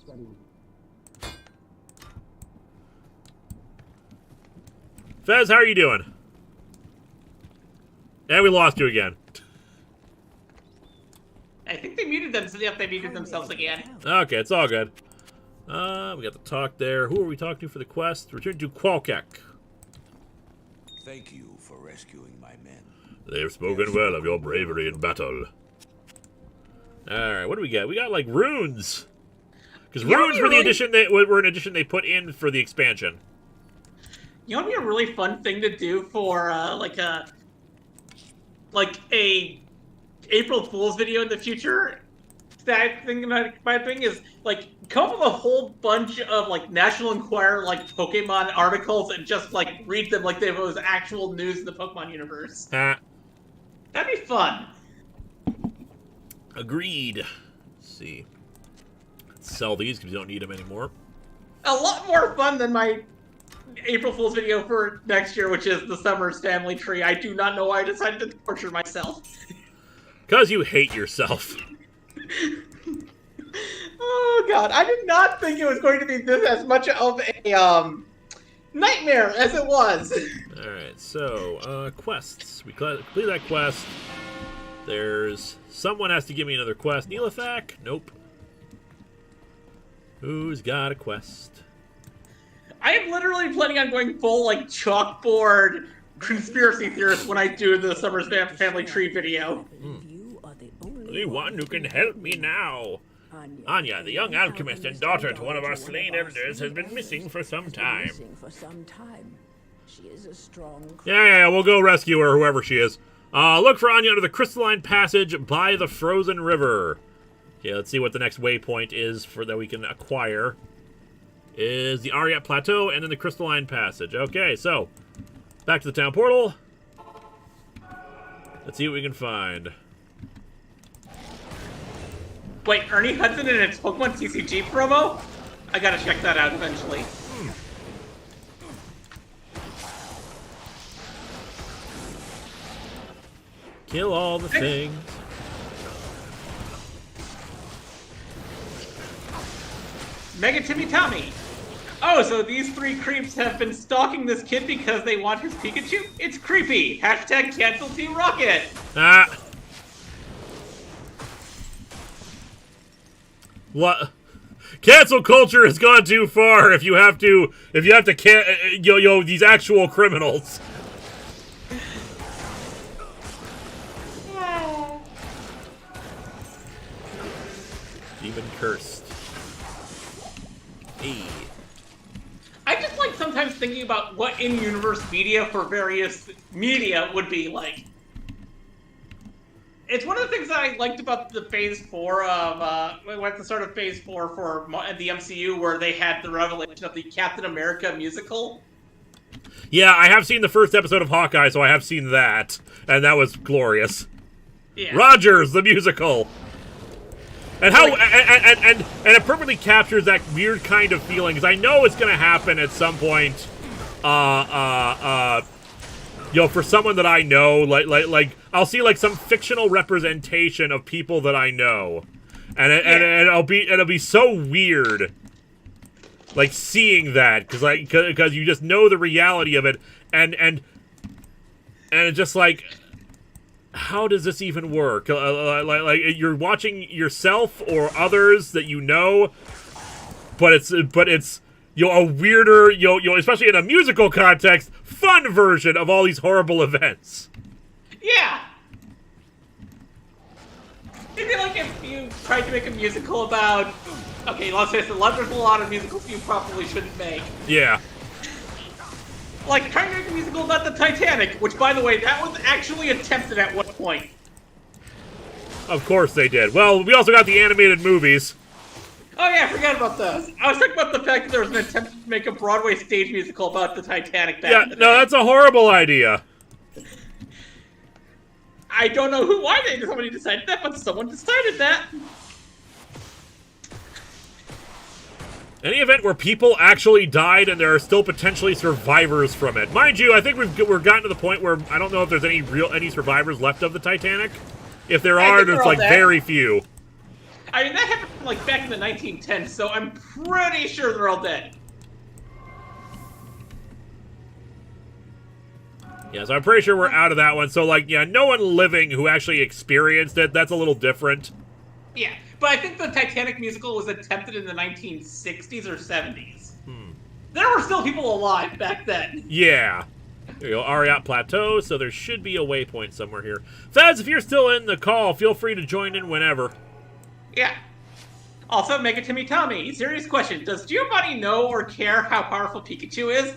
Fez, how are you doing? And we lost you again. I think they muted themselves. Yep, they muted themselves again. Okay, it's all good. We got the talk there. Who are we talking to for the quest? Return to Qualkek. Thank you for rescuing my men. They've spoken well of your bravery in battle. Alright, what do we get? We got, like, runes. Because runes were the addition were an addition they put in for the expansion. You know what would be a really fun thing to do for, like a April Fool's video in the future? that thing my thing is like come up with a whole bunch of like National Enquirer like Pokemon articles and just like read them like they was actual news in the Pokemon universe. That'd be fun. Agreed. Let's see. Let's sell these because we don't need them anymore. A lot more fun than my April Fool's video for next year, which is the Summer's Family Tree. I do not know why I decided to torture myself. Because you hate yourself. Oh god, I did not think it was going to be this as much of a nightmare as it was. Alright, so quests. We complete that quest. There's someone has to give me another quest. Neelathak? Nope. Who's got a quest? I am literally planning on going full like chalkboard conspiracy theorist when I do the Summer's Family Tree video. The one who can help me now. Anya, the young alchemist and daughter to one of our slain elders, has been missing for some time. She is a strong... Yeah, we'll go rescue her, whoever she is. Look for Anya under the crystalline passage by the frozen river. Okay, let's see what the next waypoint is for that we can acquire. Is the Ariat Plateau and then the crystalline passage. Okay, so back to the town portal. Let's see what we can find. Wait, Ernie Hudson in its Pokemon TCG promo? I gotta check that out eventually. Kill all the things. Mega Timmy Tommy! Oh, so these three creeps have been stalking this kid because they want his Pikachu? It's creepy! Hashtag cancel Team Rocket! What? Cancel culture has gone too far. If you have to these actual criminals. Demon cursed. Hey. I just like sometimes thinking about what in-universe media for various media would be like. It's one of the things that I liked about the Phase 4 of, at the start of Phase 4 for the MCU, where they had the revelation of the Captain America musical. Yeah, I have seen the first episode of Hawkeye, so I have seen that, and that was glorious. Yeah. Rogers, the musical! And how, and it perfectly captures that weird kind of feeling, because I know it's going to happen at some point, for someone that I know, like I'll see like some fictional representation of people that I know, and it'll be so weird, like seeing that because you just know the reality of it, and it's just like, how does this even work? Like you're watching yourself or others that you know, but it's a weirder, especially in a musical context, fun version of all these horrible events. Yeah! It'd be like if you tried to make a musical about... Okay, let's face it, there's a lot of musicals you probably shouldn't make. Yeah. Like trying to make a musical about the Titanic, which, by the way, that was actually attempted at one point. Of course they did. Well, we also got the animated movies. Oh yeah, I forgot about those. I was talking about the fact that there was an attempt to make a Broadway stage musical about the Titanic back in the day. No, that's a horrible idea. I don't know why somebody decided that, but someone decided that. Any event where people actually died and there are still potentially survivors from it. Mind you, I think we're gotten to the point where I don't know if there's any survivors left of the Titanic. If there are, there's like very few. I mean, that happened like back in the 1910s, so I'm pretty sure they're all dead. Yeah, so I'm pretty sure we're out of that one. So, like, yeah, no one living who actually experienced it. That's a little different. Yeah, but I think the Titanic musical was attempted in the 1960s or 70s. There were still people alive back then. Yeah. There you go, Ariat Plateau, so there should be a waypoint somewhere here. Fez, if you're still in the call, feel free to join in whenever. Yeah. Also, Mega Timmy Tommy, serious question. Does Giovanni know or care how powerful Pikachu is?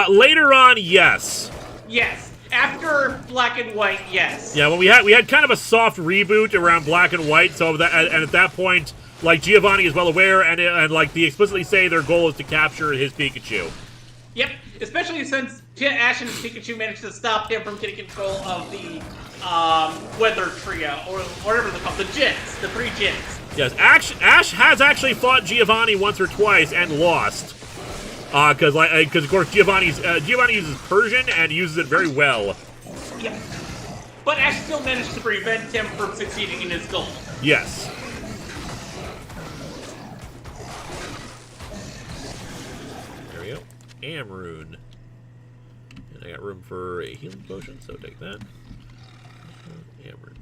Later on, yes. Yes. After Black and White, yes. Yeah, well, we had kind of a soft reboot around Black and White, so that and at that point, like Giovanni is well aware, and like they explicitly say their goal is to capture his Pikachu. Yep, especially since Ash and Pikachu managed to stop him from getting control of the Weather Trio, or whatever they're called, the Jins, the 3 Jins. Yes, Ash has actually fought Giovanni once or twice and lost. Because of course Giovanni uses Persian and uses it very well. Yep. But Ash still managed to prevent him from succeeding in his goal. Yes. There we go. Amrune. And I got room for a healing potion, so take that. Amrune.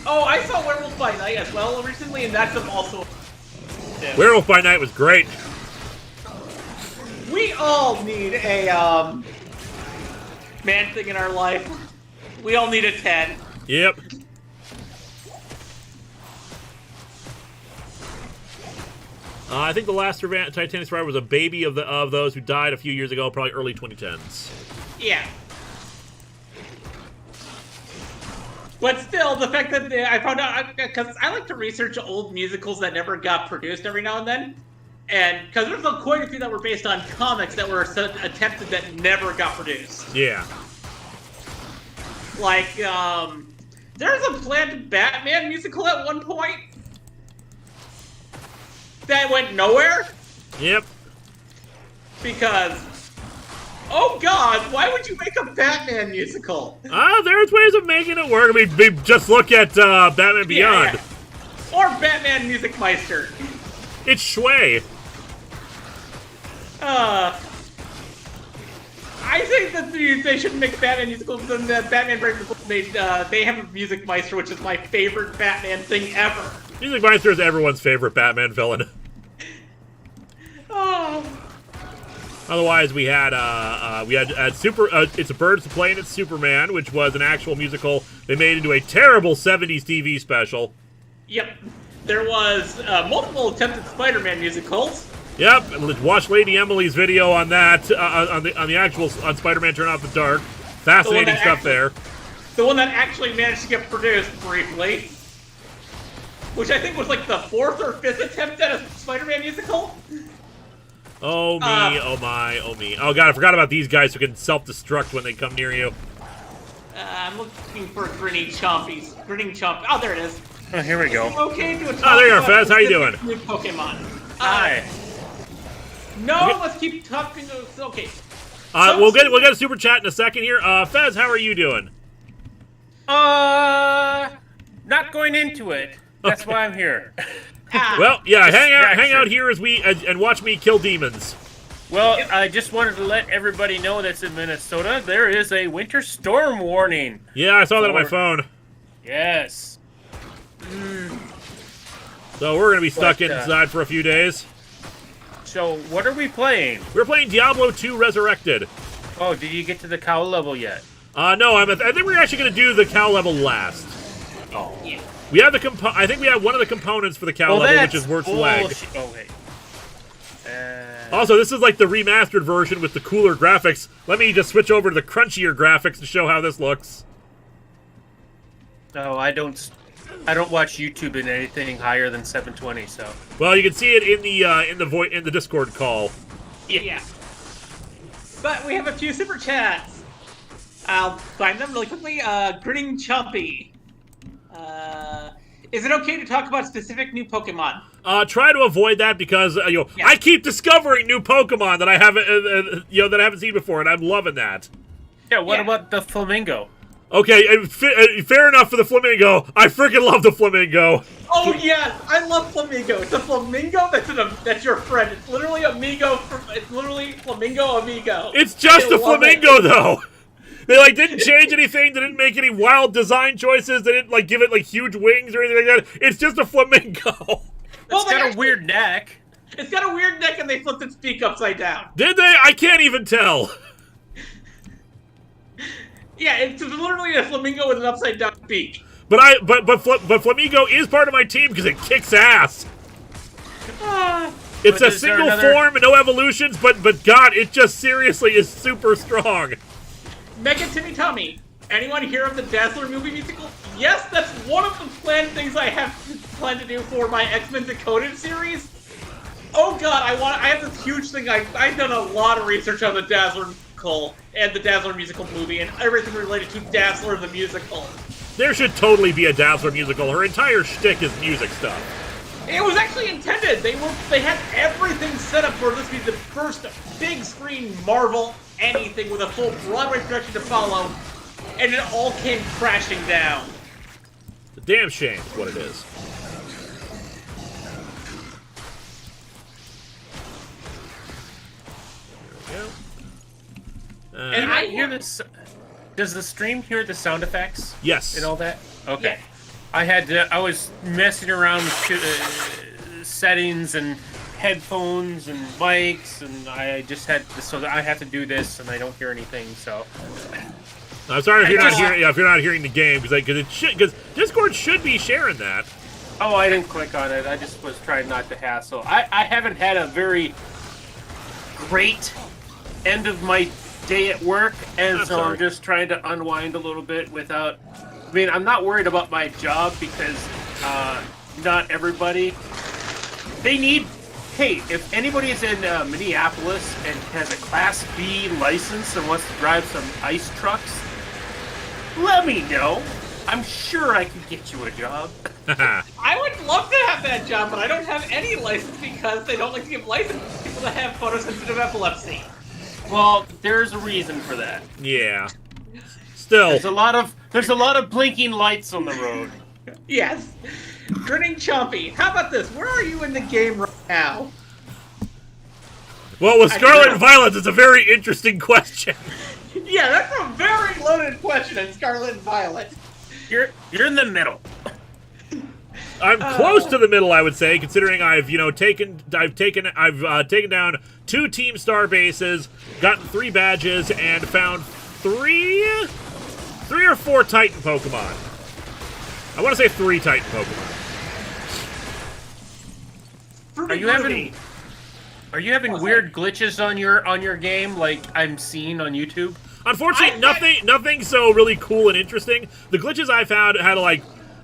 Oh, I saw Werewolf by Night as well recently, and that's also... Werewolf by Night was great. We all need a, man thing in our life. We all need a 10. Yep. I think the last Titanic survivor was a baby of those who died a few years ago, probably early 2010s. Yeah. But still, the fact that I found out, because I like to research old musicals that never got produced every now and then. And because there's quite a few that were based on comics that were attempted that never got produced. Yeah. Like, there's a planned Batman musical at one point that went nowhere. Yep. Because, oh God, why would you make a Batman musical? There's ways of making it work. I mean, just look at Batman Beyond. Yeah. Or Batman Music Meister. It's Shui. I think that they should make Batman musicals, and that Batman Brave made, they have a Music Meister, which is my favorite Batman thing ever. Music Meister is everyone's favorite Batman villain. Oh. Otherwise, we had It's a Birds Playing It's Superman, which was an actual musical they made into a terrible 70s TV special. Yep. There was multiple attempted Spider-Man musicals. Yep. Watch Lady Emily's video on that on the actual Spider-Man Turn Off the Dark. Fascinating stuff there. The one that actually managed to get produced briefly, which I think was like the 4th or 5th attempt at a Spider-Man musical. Oh me, oh my, oh me. Oh god, I forgot about these guys who can self-destruct when they come near you. I'm looking for Grinning Chompies. Grinning Chomp. Oh, there it is. Oh, here we go. Okay, do a Oh, there you are, Fez. How you doing? New Pokemon. Hi. No, let's keep talking. Okay. We'll get a super chat in a second here. Fez, how are you doing? Not going into it. That's why I'm here. Well, yeah, hang out here as and watch me kill demons. Well, I just wanted to let everybody know that's in Minnesota. There is a winter storm warning. Yeah, I saw that on my phone. Yes. So we're gonna be stuck inside for a few days. So what are we playing? We're playing Diablo 2 Resurrected. Oh, did you get to the cow level yet? No, I think we're actually gonna do the cow level last. Oh. Yeah. We have I think we have one of the components for the cow level, which is Wirt's leg. Oh, wait. Also, this is like the remastered version with the cooler graphics. Let me just switch over to the crunchier graphics to show how this looks. No, I don't watch YouTube in anything higher than 720. So. Well, you can see it in the Discord call. Yeah. But we have a few super chats. I'll find them really quickly. Grinning Chumpy. Is it okay to talk about specific new Pokemon? Try to avoid that because I keep discovering new Pokemon that I haven't seen before, and I'm loving that. Yeah. What about the Flamingo? Okay, fair enough for the Flamingo. I freaking love the Flamingo. Oh yes, I love Flamingo. It's a Flamingo that's your friend. It's literally It's literally Flamingo Amigo. It's just a Flamingo though. They didn't change anything. They didn't make any wild design choices. They didn't give it huge wings or anything like that. It's just a flamingo. It's got a weird neck. It's got a weird neck, and they flipped its beak upside down. Did they? I can't even tell. Yeah, it's literally a flamingo with an upside down beak. But Flamingo is part of my team because it kicks ass. It's a single form, no evolutions, but God, it just seriously is super strong. Megan Timmy Tommy, anyone hear of the Dazzler movie musical? Yes, that's one of the planned things I have planned to do for my X-Men Decoded series. Oh God, I have this huge thing. I've done a lot of research on the Dazzler musical and the Dazzler musical movie and everything related to Dazzler the musical. There should totally be a Dazzler musical. Her entire shtick is music stuff. It was actually intended. They had everything set up for this to be the first big screen Marvel anything with a full Broadway production to follow, and it all came crashing down. It's a damn shame is what it is. There we go. And I hear this. Does the stream hear the sound effects? Yes. And all that? Okay. Yeah. I was messing around with settings and headphones and mics, and I just had so I have to do this, and I don't hear anything. So I'm sorry if you're not hearing. Yeah, if you're not hearing the game, because Discord should be sharing that. Oh, I didn't click on it. I just was trying not to hassle. I haven't had a very great end of my day at work, and so I'm just trying to unwind a little bit without. I mean, I'm not worried about my job because not everybody. They need. Hey, if anybody is in Minneapolis and has a Class B license and wants to drive some ice trucks, let me know. I'm sure I could get you a job. I would love to have that job, but I don't have any license because they don't like to give license to people that have photosensitive epilepsy. Well, there's a reason for that. Yeah. Still. There's a lot of blinking lights on the road. Yes. Grinning Chompy, how about this? Where are you in the game right now? Well, with Scarlet and Violet, it's a very interesting question. Yeah, that's a very loaded question in Scarlet and Violet. You're in the middle. I'm close to the middle, I would say, considering I've taken down 2 Team Star bases, gotten 3 badges, and found 3 or 4 Titan Pokemon. I want to say 3 Titan Pokemon. Are you having weird glitches on your game like I'm seeing on YouTube? Unfortunately, nothing so really cool and interesting. The glitches I found had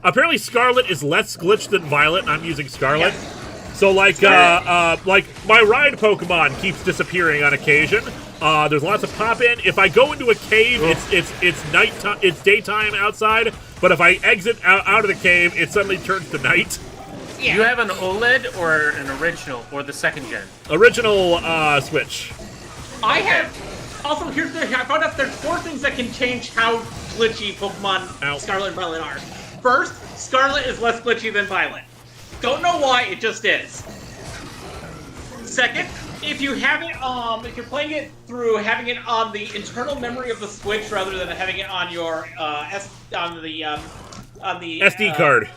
apparently Scarlet is less glitched than Violet, and I'm using Scarlet. Yes. So like my ride Pokemon keeps disappearing on occasion. There's lots of pop-in. If I go into a cave, it's nighttime. It's daytime outside. But if I exit out of the cave, it suddenly turns to night. Yeah. Do you have an OLED or an original or the second gen? Original Switch. I have. Also, here's the thing. I found out there's 4 things that can change how glitchy Pokemon Scarlet and Violet are. First, Scarlet is less glitchy than Violet. Don't know why, it just is. Second, if you have it, if you're playing it through having it on the internal memory of the Switch rather than having it on your on the SD card.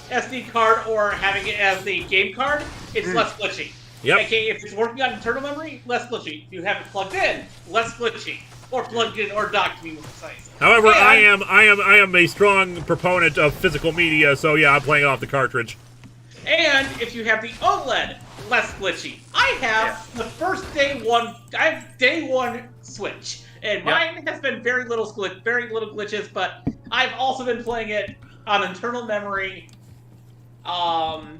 SD card or having it as the game card, it's less glitchy. Yep. Okay, if it's working on internal memory, less glitchy. If you have it plugged in, less glitchy. Or plugged in or docked, to be more precise. However, I am a strong proponent of physical media, so yeah, I'm playing it off the cartridge. And if you have the OLED, less glitchy. I have the first day one Switch, and mine has been very little glitches, but I've also been playing it on internal memory.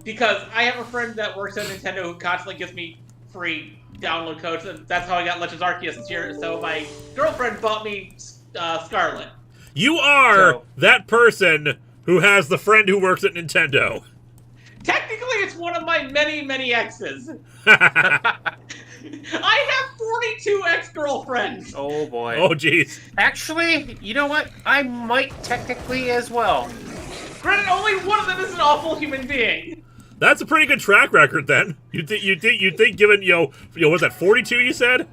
Because I have a friend that works at Nintendo who constantly gives me free download codes, and that's how I got Legends Arceus this year. So my girlfriend bought me Scarlet. You are that person who has the friend who works at Nintendo. Technically, it's one of my many, many exes. I have 42 ex-girlfriends. Oh boy. Oh jeez. Actually, you know what? I might technically as well. Granted, only one of them is an awful human being. That's a pretty good track record, then. You think, given what's that? 42? You said?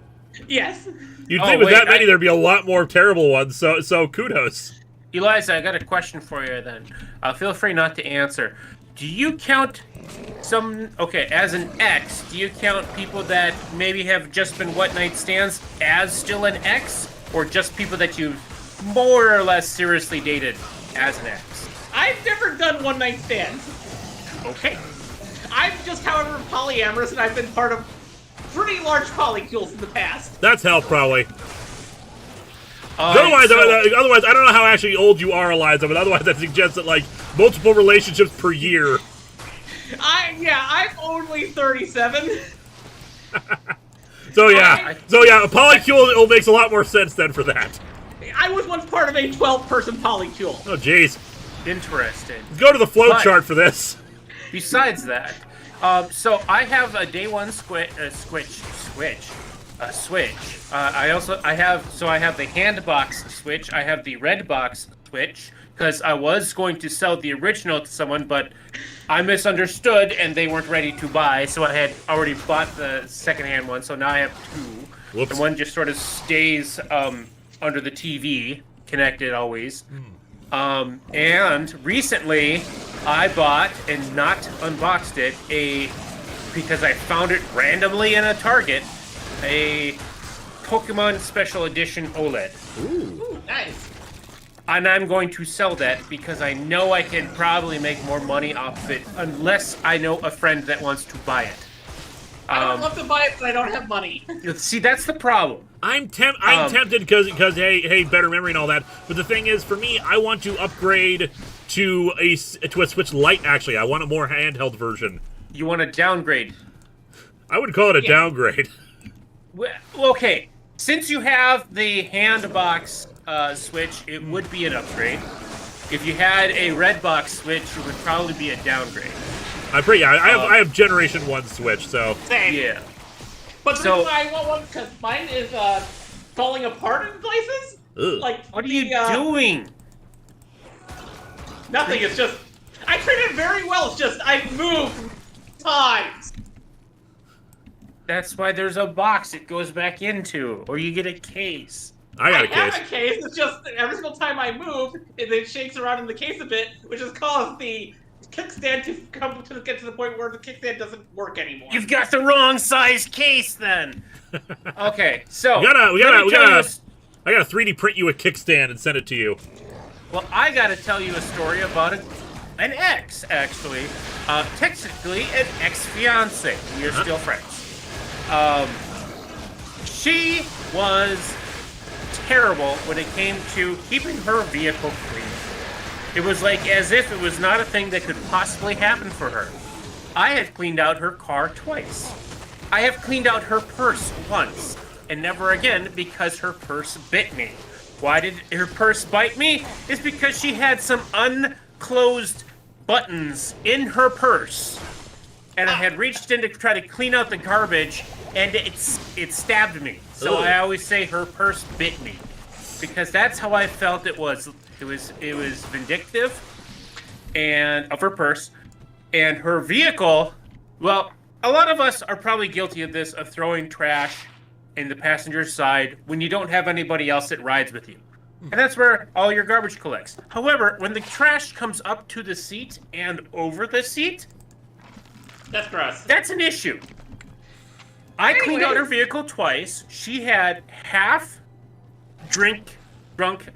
Yes. You'd think with that many, there'd be a lot more terrible ones. So kudos. Eliza, I got a question for you. Then, feel free not to answer. Do you count as an ex? Do you count people that maybe have just been one-night stands as still an ex, or just people that you've more or less seriously dated as an ex? I've never done one-night stands. Okay. I'm just, however, polyamorous, and I've been part of pretty large polycules in the past. That's hell, probably. Otherwise, I don't know how actually old you are, Eliza, but otherwise that suggests that, like, multiple relationships per year. I'm only 37. So yeah, a polycule makes a lot more sense then for that. I was once part of a 12-person polycule. Oh, jeez. Interesting. Let's go to the flow chart for this. Besides that, so I have a day one switch. I have the hand box switch. I have the red box switch because I was going to sell the original to someone, but I misunderstood and they weren't ready to buy. So I had already bought the secondhand one. So now I have two. Whoops. And one just sort of stays under the TV, connected always. And recently, I bought and not unboxed it because I found it randomly in a Target, a Pokemon Special Edition OLED. Ooh, nice. And I'm going to sell that because I know I can probably make more money off of it unless I know a friend that wants to buy it. I would love to buy it, but I don't have money. See, that's the problem. I'm tempted because hey, better memory and all that. But the thing is, for me, I want to upgrade to a Switch Lite. Actually, I want a more handheld version. You want to downgrade? I would call it a downgrade. Well, okay, since you have the hand box Switch, it would be an upgrade. If you had a red box Switch, it would probably be a downgrade. I have Generation 1 Switch, so... Same. Yeah. But the reason why I want one, because mine is falling apart in places. Ugh. Like, What are you doing? Nothing, it's just... I treat it very well, it's just I've moved times. That's why there's a box it goes back into, or you get a case. I got a I have case. a case, it's just that every single time I move, it shakes around in the case a bit, which has caused the kickstand to get to the point where the kickstand doesn't work anymore. You've got the wrong size case, then. Okay, so I gotta 3D print you a kickstand and send it to you. Well, I gotta tell you a story about an ex, actually. Technically, an ex-fiance. We are still friends. She was terrible when it came to keeping her vehicle clean. It was like as if it was not a thing that could possibly happen for her. I have cleaned out her car twice. I have cleaned out her purse once, and never again because her purse bit me. Why did her purse bite me? It's because she had some unclosed buttons in her purse. And I had reached in to try to clean out the garbage, and it stabbed me. So Ugh. I always say her purse bit me, because that's how I felt it was. It was vindictive, and of her purse, and her vehicle. Well, a lot of us are probably guilty of this, of throwing trash in the passenger side when you don't have anybody else that rides with you. And that's where all your garbage collects. However, when the trash comes up to the seat and over the seat, That's gross. that's an issue. I cleaned out her vehicle twice. She had drunk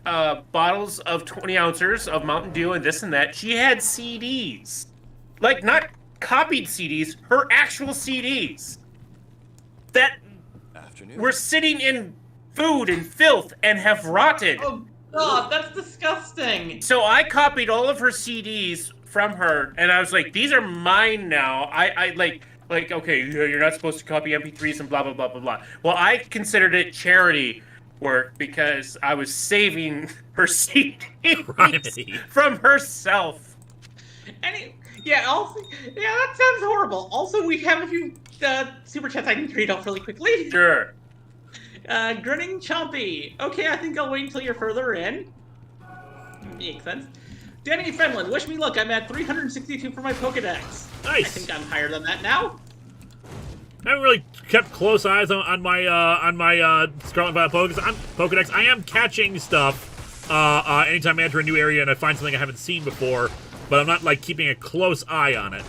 bottles of 20 ounces of Mountain Dew and this and that. She had CDs. Like, not copied CDs, her actual CDs. That were sitting in food and filth and have rotted. Oh god, that's disgusting. So I copied all of her CDs from her, and I was like, these are mine now. I like, okay, you're not supposed to copy MP3s and blah, blah, blah, blah, blah. Well, I considered it charity work because I was saving her CDs from herself. That sounds horrible. Also, we have a few super chats I need to read off really quickly. Sure. Grinning Chompy. Okay, I think I'll wait until you're further in. Makes sense. Danny Fenlon, wish me luck. I'm at 362 for my Pokedex. Nice. I think I'm higher than that now. I haven't really kept close eyes on my Scarlet Violet Pokedex. I am catching stuff anytime I enter a new area and I find something I haven't seen before, but I'm not like keeping a close eye on it.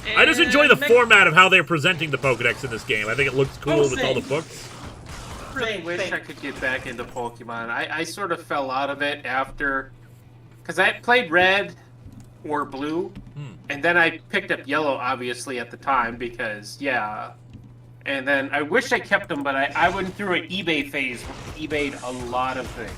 And I just enjoy the format of how they're presenting the Pokedex in this game. I think it looks cool with all the books. I really wish I could get back into Pokemon. I sort of fell out of it after, because I played Red, or blue. And then I picked up yellow, obviously, at the time because, yeah. And then I wish I kept them, but I went through an eBay phase where I eBayed a lot of things.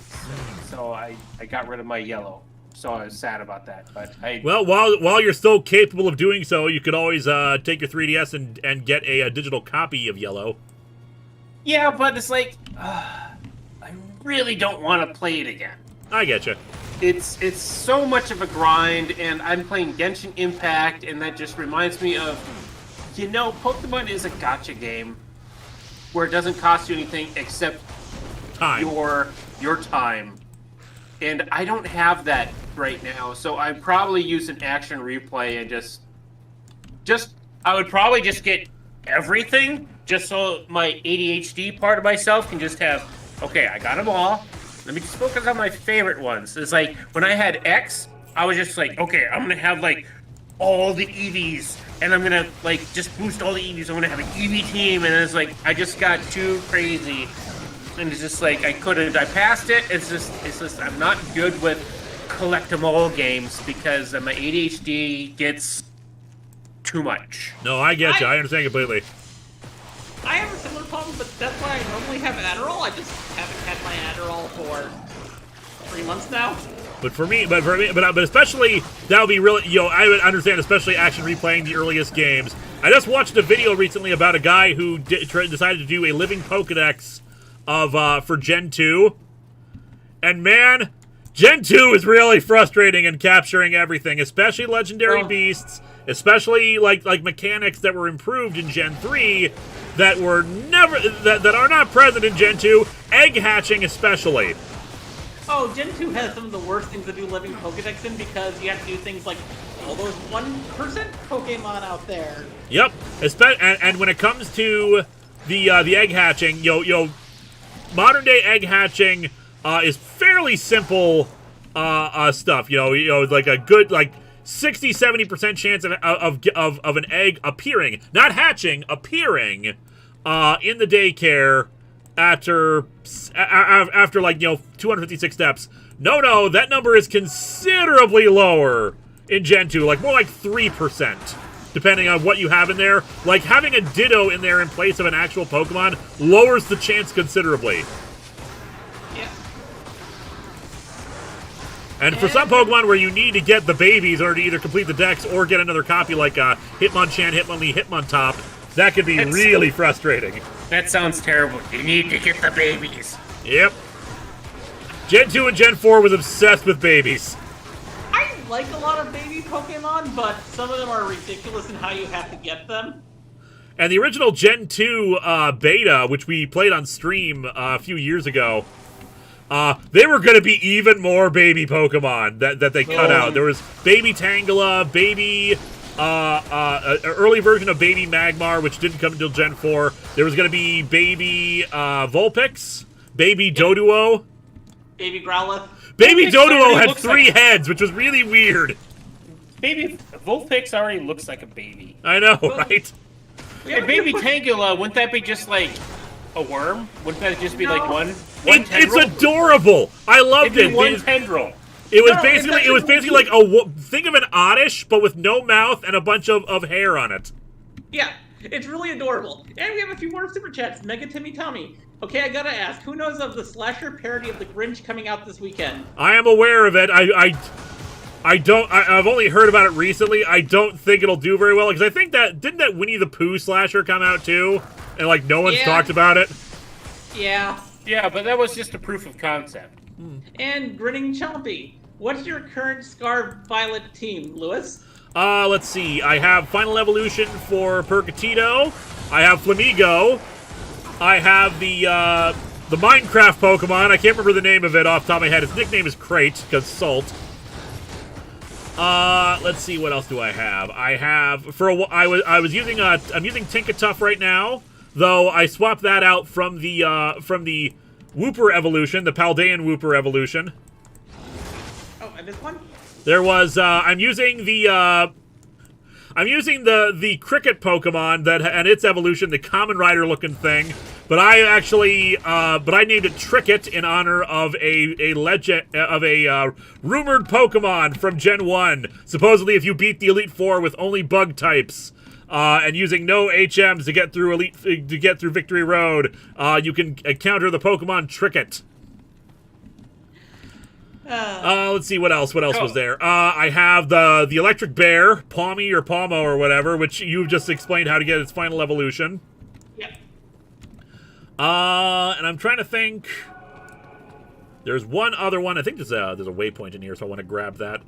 So I got rid of my yellow. So I was sad about that. But Well, while you're still capable of doing so, you could always take your 3DS and get a digital copy of yellow. Yeah, but it's like, I really don't want to play it again. I get you. It's so much of a grind, and I'm playing Genshin Impact, and that just reminds me of, Pokemon is a gacha game where it doesn't cost you anything except Time. your time. And I don't have that right now, so I'd probably use an action replay and I would probably just get everything, just so my ADHD part of myself can just have, okay, I got them all. Let me just focus on my favorite ones. It's like, when I had X, I was just like, okay, I'm going to have, like, all the EVs, and I'm going to, like, just boost all the EVs. I'm going to have an EV team, and it's like, I just got too crazy. And it's just like, I passed it. It's just, I'm not good with collect-em-all games because my ADHD gets too much. No, I get you. I understand completely. I have a similar problem, but that's why I normally have Adderall. I just haven't had my Adderall for 3 months now. But especially, that would be really, I would understand, especially action replaying the earliest games. I just watched a video recently about a guy who decided to do a living Pokedex for Gen 2. And man, Gen 2 is really frustrating in capturing everything, especially legendary beasts, especially like mechanics that were improved in Gen 3 that were that are not present in Gen 2, egg hatching especially. Oh, Gen 2 has some of the worst things to do living Pokedex in because you have to do things like all those 1% Pokemon out there. Yep, and when it comes to the egg hatching, modern day egg hatching is fairly simple stuff. Like a good 60-70% chance of an egg appearing, not hatching, appearing in the daycare after 256 steps. No, that number is considerably lower in Gen 2, more like 3%, depending on what you have in there. Like, having a Ditto in there in place of an actual Pokemon lowers the chance considerably. Yeah. And for some Pokemon where you need to get the babies in order to either complete the dex or get another copy like Hitmonchan, Hitmonlee, Hitmontop, that could be really frustrating. That sounds terrible. You need to get the babies. Yep. Gen 2 and Gen 4 was obsessed with babies. I like a lot of baby Pokemon, but some of them are ridiculous in how you have to get them. And the original Gen 2 beta, which we played on stream a few years ago, they were going to be even more baby Pokemon that they cut out. There was Baby Tangela, Baby... an early version of Baby Magmar, which didn't come until Gen 4. There was going to be Baby Vulpix, Baby Doduo. Baby Growlithe. Baby Doduo had 3 heads, which was really weird. Baby Vulpix already looks like a baby. I know, right? And Baby Tangela, wouldn't that be just like a worm? Wouldn't that just be like one It's tendril? adorable. I loved It'd it. be one tendril. It was basically like think of an Oddish, but with no mouth and a bunch of hair on it. Yeah, it's really adorable. And we have a few more super chats. Mega Timmy Tommy. Okay, I gotta ask, who knows of the slasher parody of The Grinch coming out this weekend? I am aware of it. I've only heard about it recently. I don't think it'll do very well because I think didn't that Winnie the Pooh slasher come out too, and no one's talked about it. Yeah. Yeah, but that was just a proof of concept. And Grinning Chompy. What's your current Scar Violet team, Lewis? Let's see. I have Final Evolution for Percutito. I have Flamigo. I have the Minecraft Pokemon. I can't remember the name of it off the top of my head. Its nickname is Crate, because salt. Let's see, what else do I have? I have I'm using Tinkatuff right now, though I swapped that out from the Wooper evolution, the Paldean Wooper evolution. Oh, I missed one? There was I'm using the cricket Pokemon and its evolution, the Kamen Rider looking thing, But I actually, but I named it Tricket in honor of a rumored Pokemon from Gen 1. Supposedly, if you beat the Elite Four with only bug types, and using no HMs to get through Victory Road, you can encounter the Pokemon Tricket. Let's see what else. What else was there? I have the Electric Bear, Pawmi or Pawmo or whatever, which you've just explained how to get its final evolution. Yep. And I'm trying to think. There's one other one. I think there's a waypoint in here, so I want to grab that.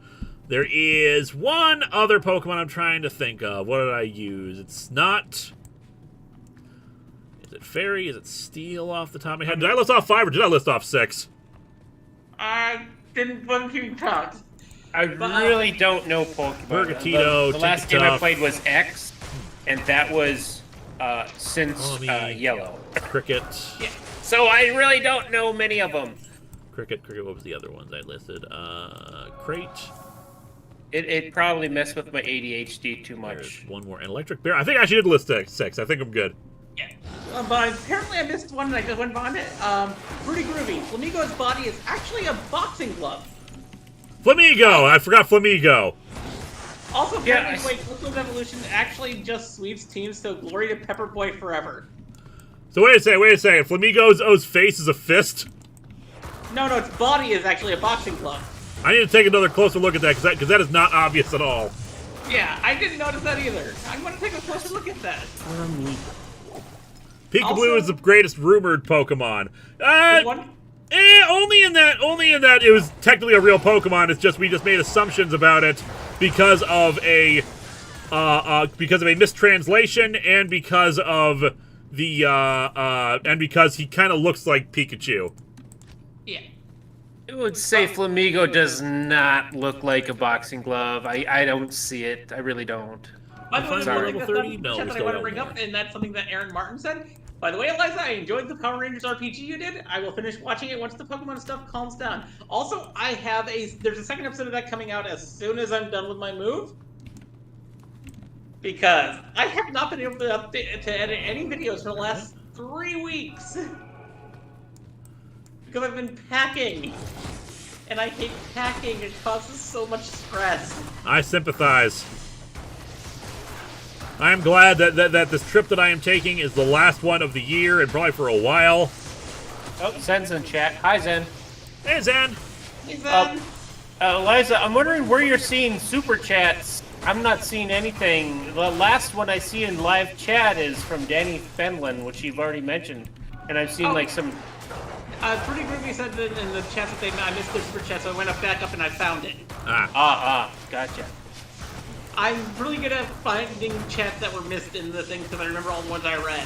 There is one other Pokemon I'm trying to think of. What did I use? It's not. Is it Fairy? Is it Steel off the top of my head? Did I list off 5 or did I list off 6? I wasn't keeping count. I really don't know Pokemon. Vergatito, The last game I played was X, and that was since Yellow. Cricket. Yeah. So I really don't know many of them. Cricket. What was the other ones I listed? Crate. It probably messed with my ADHD too much. There's one more. An Electric Bear. I think I actually did list 6. I think I'm good. Yeah. But apparently I missed one and I just went behind it. Pretty groovy. Flamigo's body is actually a boxing glove. Flamigo! I forgot Flamigo. Also, apparently, wait, Flamigo's evolution actually just sweeps teams, so glory to Pepperboy forever. So wait a second. Flamigo's face is a fist? No, its body is actually a boxing glove. I need to take another closer look at that, because that is not obvious at all. Yeah, I didn't notice that either. I'm going to take a closer look at that. Peekaboo is the greatest rumored Pokemon. Only in that it was technically a real Pokemon. It's just we just made assumptions about it because of a mistranslation and because of the and because he kind of looks like Pikachu. Yeah. I would say Flamigo does not look like a boxing glove. I don't see it. I really don't. By the way, Sorry. level 30, that I want to bring up, and that's something that Aaron Martin said. By the way, Eliza, I enjoyed the Power Rangers RPG you did. I will finish watching it once the Pokemon stuff calms down. Also, there's a second episode of that coming out as soon as I'm done with my move. Because I have not been able to edit any videos for the last 3 weeks. Because I've been packing. And I hate packing, it causes so much stress. I sympathize. I am glad that this trip that I am taking is the last one of the year and probably for a while. Oh, Zen's in chat. Hi, Zen. Hey, Zen. Hey, Zen. Eliza, I'm wondering where you're seeing super chats. I'm not seeing anything. The last one I see in live chat is from Danny Fenlon, which you've already mentioned. And I've seen like some... Pretty Groovy said that in the chat that I missed the super chat, so I went back up and I found it. Gotcha. I'm really good at finding chats that were missed in the thing because I remember all the ones I read.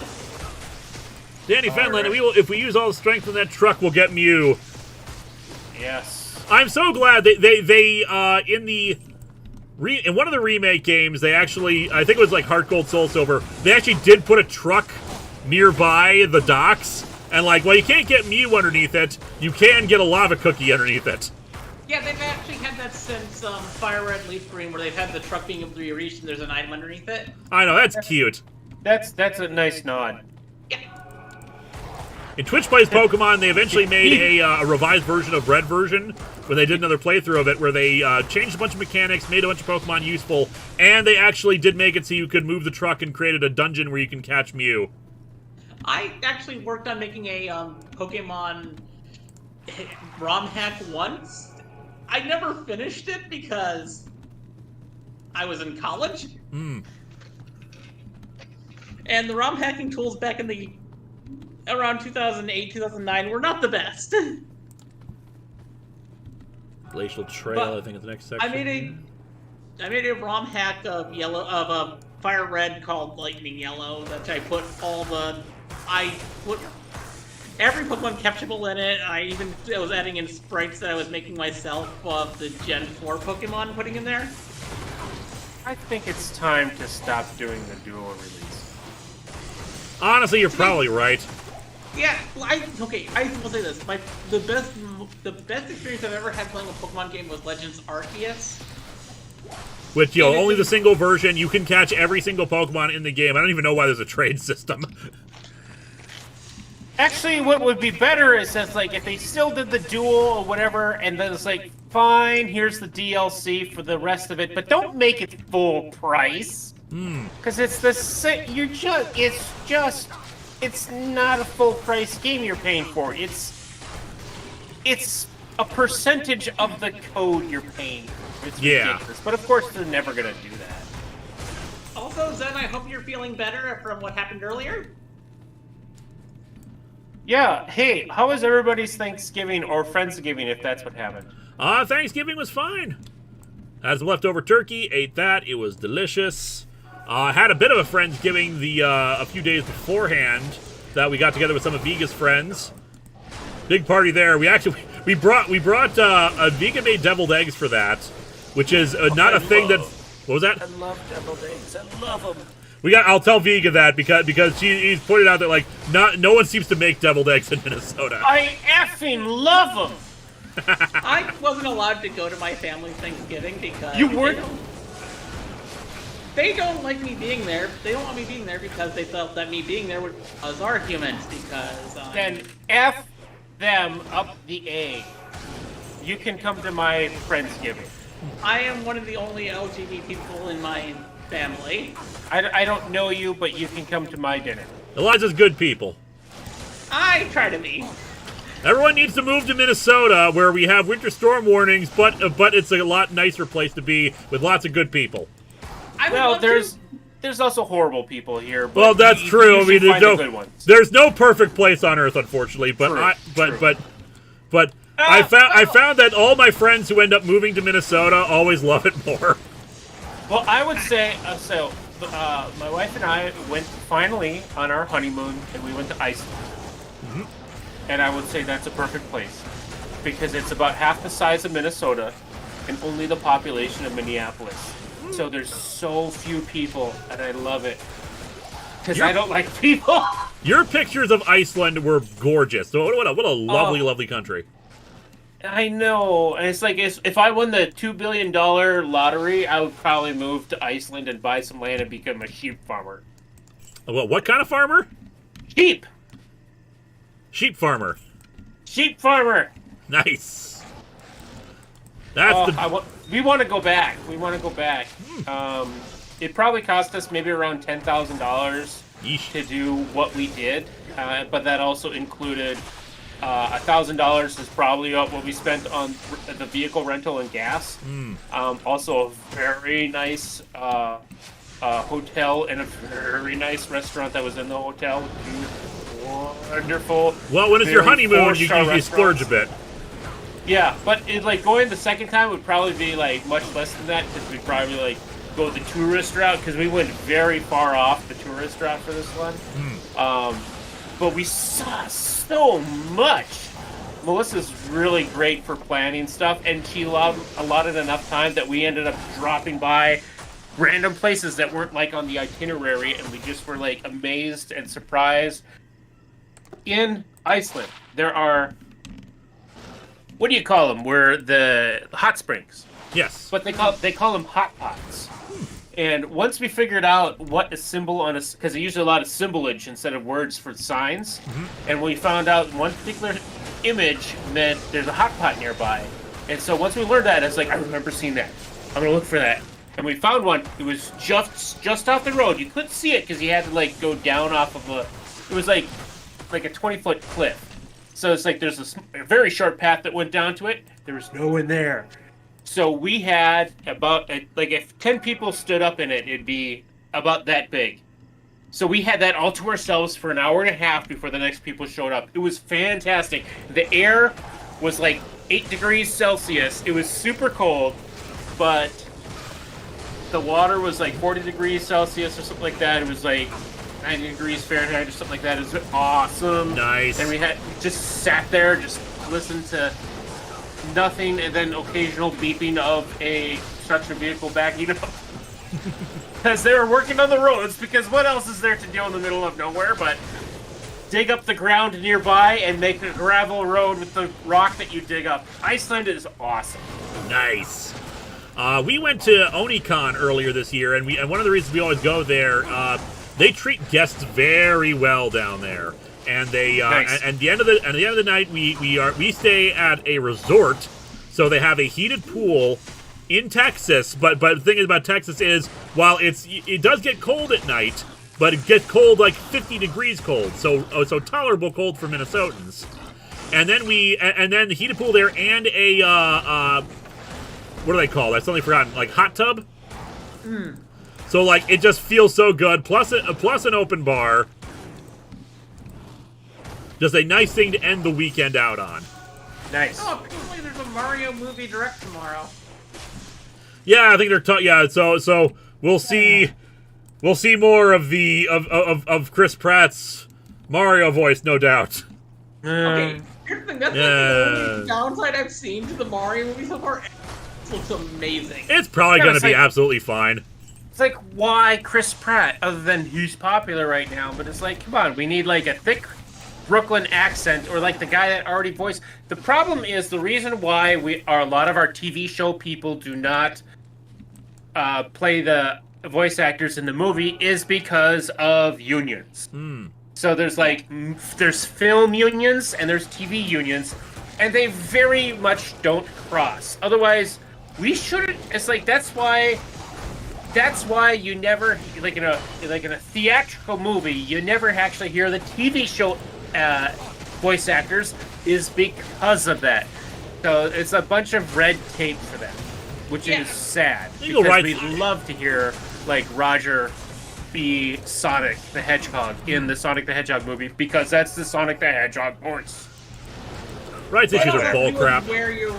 Danny Fenlon, if we use all the strength in that truck, we'll get Mew. Yes. I'm so glad they in one of the remake games, they actually, I think it was like Heart Gold Soul Silver, they actually did put a truck nearby the docks, and like, well, you can't get Mew underneath it, you can get a lava cookie underneath it. Yeah, they've actually had that since Fire Red Leaf Green, where they've had the truck being able to be reached and there's an item underneath it. I know, that's cute. That's a nice nod. Yeah. In Twitch Plays Pokemon, they eventually made a revised version of Red version, when they did another playthrough of it, where they changed a bunch of mechanics, made a bunch of Pokemon useful, and they actually did make it so you could move the truck and created a dungeon where you can catch Mew. I actually worked on making a Pokemon ROM hack once. I never finished it because I was in college. And the ROM hacking tools back in around 2008, 2009 were not the best. Glacial Trail, I think is the next section. I made a ROM hack of Fire Red called Lightning Yellow that I put every Pokemon capturable in it. I was adding in sprites that I was making myself of the Gen 4 Pokemon putting in there. I think it's time to stop doing the dual release. Honestly, you're probably right. Yeah, I will say this. The best experience I've ever had playing a Pokemon game was Legends Arceus. Which, only the single version. You can catch every single Pokemon in the game. I don't even know why there's a trade system. Actually, what would be better is that, like, if they still did the duel or whatever, and then it's like, fine, here's the DLC for the rest of it, but don't make it full price. Because it's it's not a full price game you're paying for. It's a percentage of the code you're paying for. It's ridiculous. But of course, they're never gonna do that. Also, Zen, I hope you're feeling better from what happened earlier. Yeah, hey, how was everybody's Thanksgiving or Friendsgiving, if that's what happened? Thanksgiving was fine. Had some leftover turkey, ate that. It was delicious. Had a bit of a Friendsgiving a few days beforehand that we got together with some of Viga's friends. Big party there. We brought a Viga-made deviled eggs for that, which is not a thing that... What was that? I love deviled eggs. I love them. I'll tell Viga that because he's pointed out that like no one seems to make deviled eggs in Minnesota. I effing love them. I wasn't allowed to go to my family's Thanksgiving because You weren't? They don't like me being there. They don't want me being there because they felt that me being there would cause arguments because... Then F them up the A. You can come to my Friendsgiving. I am one of the only LGBT people in my family. I don't know you, but you can come to my dinner. Eliza's good people. I try to be. Everyone needs to move to Minnesota, where we have winter storm warnings, but it's a lot nicer place to be with lots of good people. Well, there's also horrible people here. But Well, that's true. I mean, there's no perfect place on Earth, unfortunately. But True. I found that all my friends who end up moving to Minnesota always love it more. Well, I would say my wife and I went finally on our honeymoon, and we went to Iceland. And I would say that's a perfect place because it's about half the size of Minnesota and only the population of Minneapolis. So there's so few people, and I love it because I don't like people. Your pictures of Iceland were gorgeous. What a lovely, lovely country. I know, and it's like if I won the $2 billion lottery, I would probably move to Iceland and buy some land and become a sheep farmer. Well, what kind of farmer? Sheep. Sheep farmer. Sheep farmer. Nice. That's we want to go back. We want to go back. It probably cost us maybe around $10,000 to do what we did, but that also included $1,000 is probably what we spent on the vehicle rental and gas. Also, a very nice hotel and a very nice restaurant that was in the hotel. Wonderful. Well, when it's your honeymoon, you splurge a bit. Yeah, but going the second time would probably be like much less than that because we'd probably like go the tourist route because we went very far off the tourist route for this one. But we saw so much. Melissa's really great for planning stuff, and she allotted enough time that we ended up dropping by random places that weren't like on the itinerary, and we just were like amazed and surprised. In Iceland, there are, what do you call them? Where the hot springs. Yes. But they call them hot pots. And once we figured out what a symbol on because they use a lot of symbolage instead of words for signs, and we found out one particular image meant there's a hot pot nearby. And so once we learned that, I was like, I remember seeing that. I'm gonna look for that. And we found one. It was just off the road. You couldn't see it because you had to like go down off of it was like a 20-foot cliff. So it's like there's a very short path that went down to it. There was no one there. So we had about, like if 10 people stood up in it, it'd be about that big. So we had that all to ourselves for an hour and a half before the next people showed up. It was fantastic. The air was like 8 degrees Celsius. It was super cold, but the water was like 40 degrees Celsius or something like that. It was like 90 degrees Fahrenheit or something like that. It was awesome. Nice. And we just sat there, just listened to nothing, and then occasional beeping of a construction vehicle backing up. Because they were working on the roads, because what else is there to do in the middle of nowhere but dig up the ground nearby and make a gravel road with the rock that you dig up. Iceland is awesome. Nice. We went to Onicon earlier this year, and one of the reasons we always go there, they treat guests very well down there. and they Nice. and the end of the night we stay at a resort, so they have a heated pool in Texas. But the thing about Texas is, while it does get cold at night, but it gets cold like 50 degrees cold, so tolerable cold for Minnesotans. And then the heated pool there and a what do they call? I've suddenly forgotten. Like hot tub. So like it just feels so good. Plus an open bar. Just a nice thing to end the weekend out on. Nice. Oh, apparently there's a Mario movie direct tomorrow. Yeah, I think they're so we'll see more of Chris Pratt's Mario voice, no doubt. Okay, here's the thing. That's like the only downside I've seen to the Mario movie so far. It looks amazing. It's probably Yeah, going to it's be like- absolutely fine. It's like, why Chris Pratt, other than he's popular right now? But it's like, come on, we need like a thick Brooklyn accent, or like the guy that already voiced. The problem is the reason why a lot of our TV show people do not play the voice actors in the movie is because of unions. So there's there's film unions and there's TV unions, and they very much don't cross. Otherwise, we shouldn't. It's like that's why you never like in a theatrical movie you never actually hear the TV show voice actors, is because of that. So it's a bunch of red tape for them, which is sad, Legal because rights. we'd love to hear like Roger be Sonic the Hedgehog in the Sonic the Hedgehog movie, because that's the Sonic the Hedgehog voice. Rights issues are bull crap. Where your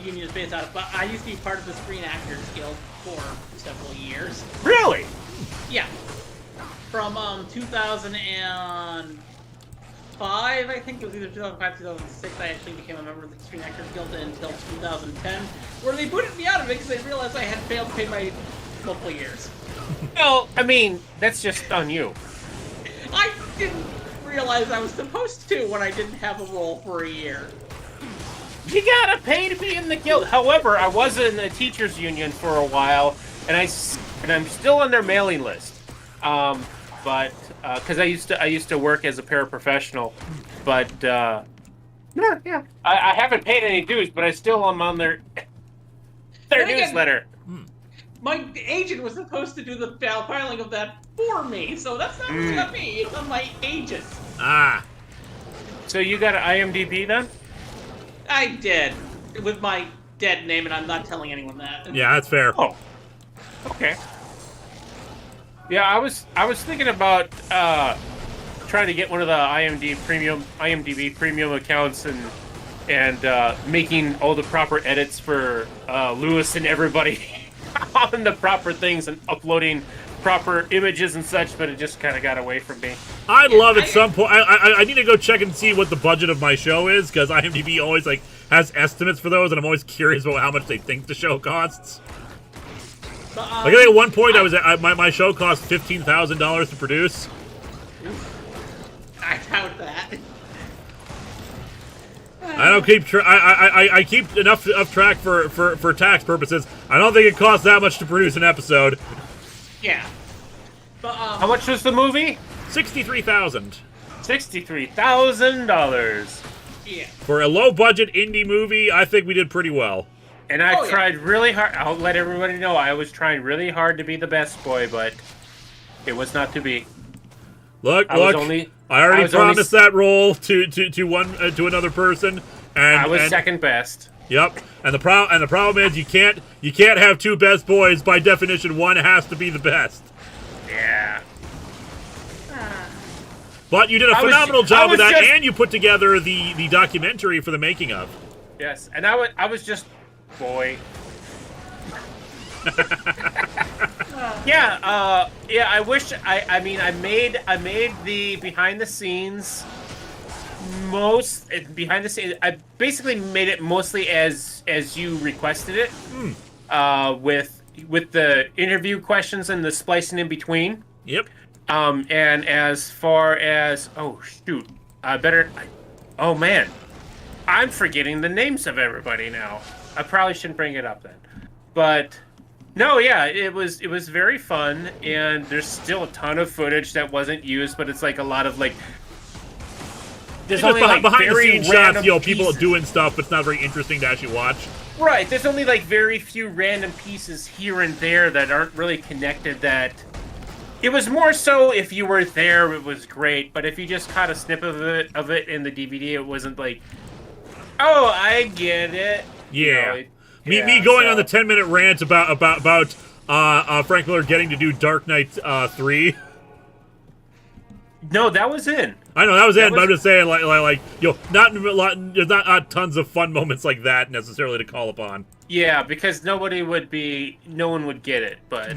union is based out of, but I used to be part of the Screen Actors Guild for several years. Really? Yeah. From 2005, I think it was either 2005, 2006, I actually became a member of the Screen Actors Guild until 2010, where they booted me out of it because they realized I had failed to pay my multiple years. Well, I mean, that's just on you. I didn't realize I was supposed to when I didn't have a role for a year. You gotta pay to be in the guild. However, I was in the teachers union for a while, and I'm still on their mailing list. But because I used to work as a paraprofessional, but I haven't paid any dues, but I still am on their Then again, newsletter. My agent was supposed to do the filing of that for me, so that's not really on me, it's on my agent. Ah. So you got an IMDb then? I did, with my dead name, and I'm not telling anyone that. Yeah, that's fair. Oh, okay. Yeah, I was thinking about trying to get one of the IMDb premium accounts and making all the proper edits for Lewis and everybody on the proper things and uploading proper images and such, but it just kind of got away from me. I'd love at some point. I need to go check and see what the budget of my show is, because IMDb always like has estimates for those, and I'm always curious about how much they think the show costs. But, Like I think at one point, my show cost $15,000 to produce. I doubt that. I don't keep I keep enough of track for tax purposes. I don't think it costs that much to produce an episode. Yeah. But, How much was the movie? $63,000 $63,000. yeah. for a low budget indie movie. I think we did pretty well. And I Oh, yeah. tried really hard. I'll let everybody know I was trying really hard to be the best boy, but it was not to be. Look, I was look! only- I already I was only- promised that role to another person, and I was and- second best. Yep, and the problem is you can't have two best boys. By definition, one has to be the best. Yeah. But you did a I was- phenomenal I job with was that, just- and you put together the documentary for the making of. Yes, and I was just boy. Yeah, I wish I mean I made the behind the scenes I basically made it mostly as you requested it. With the interview questions and the splicing in between. Yep. And as far as oh man, I'm forgetting the names of everybody now. I probably shouldn't bring it up then. But No, yeah, it was very fun, and there's still a ton of footage that wasn't used, but it's like a lot of like. There's Just only like behind the very scenes shots, random people pieces. doing stuff, but it's not very interesting to actually watch. Right, there's only like very few random pieces here and there that aren't really connected. That it was more so if you were there, it was great, but if you just caught a snip of it in the DVD, it wasn't like, oh, I get it. Yeah. You know, Me going so. on the 10-minute rant about Frank Miller getting to do Dark Knight 3. No, that was in. I know that was it, but I'm just saying, like there's not tons of fun moments like that necessarily to call upon. Yeah, because no one would get it, but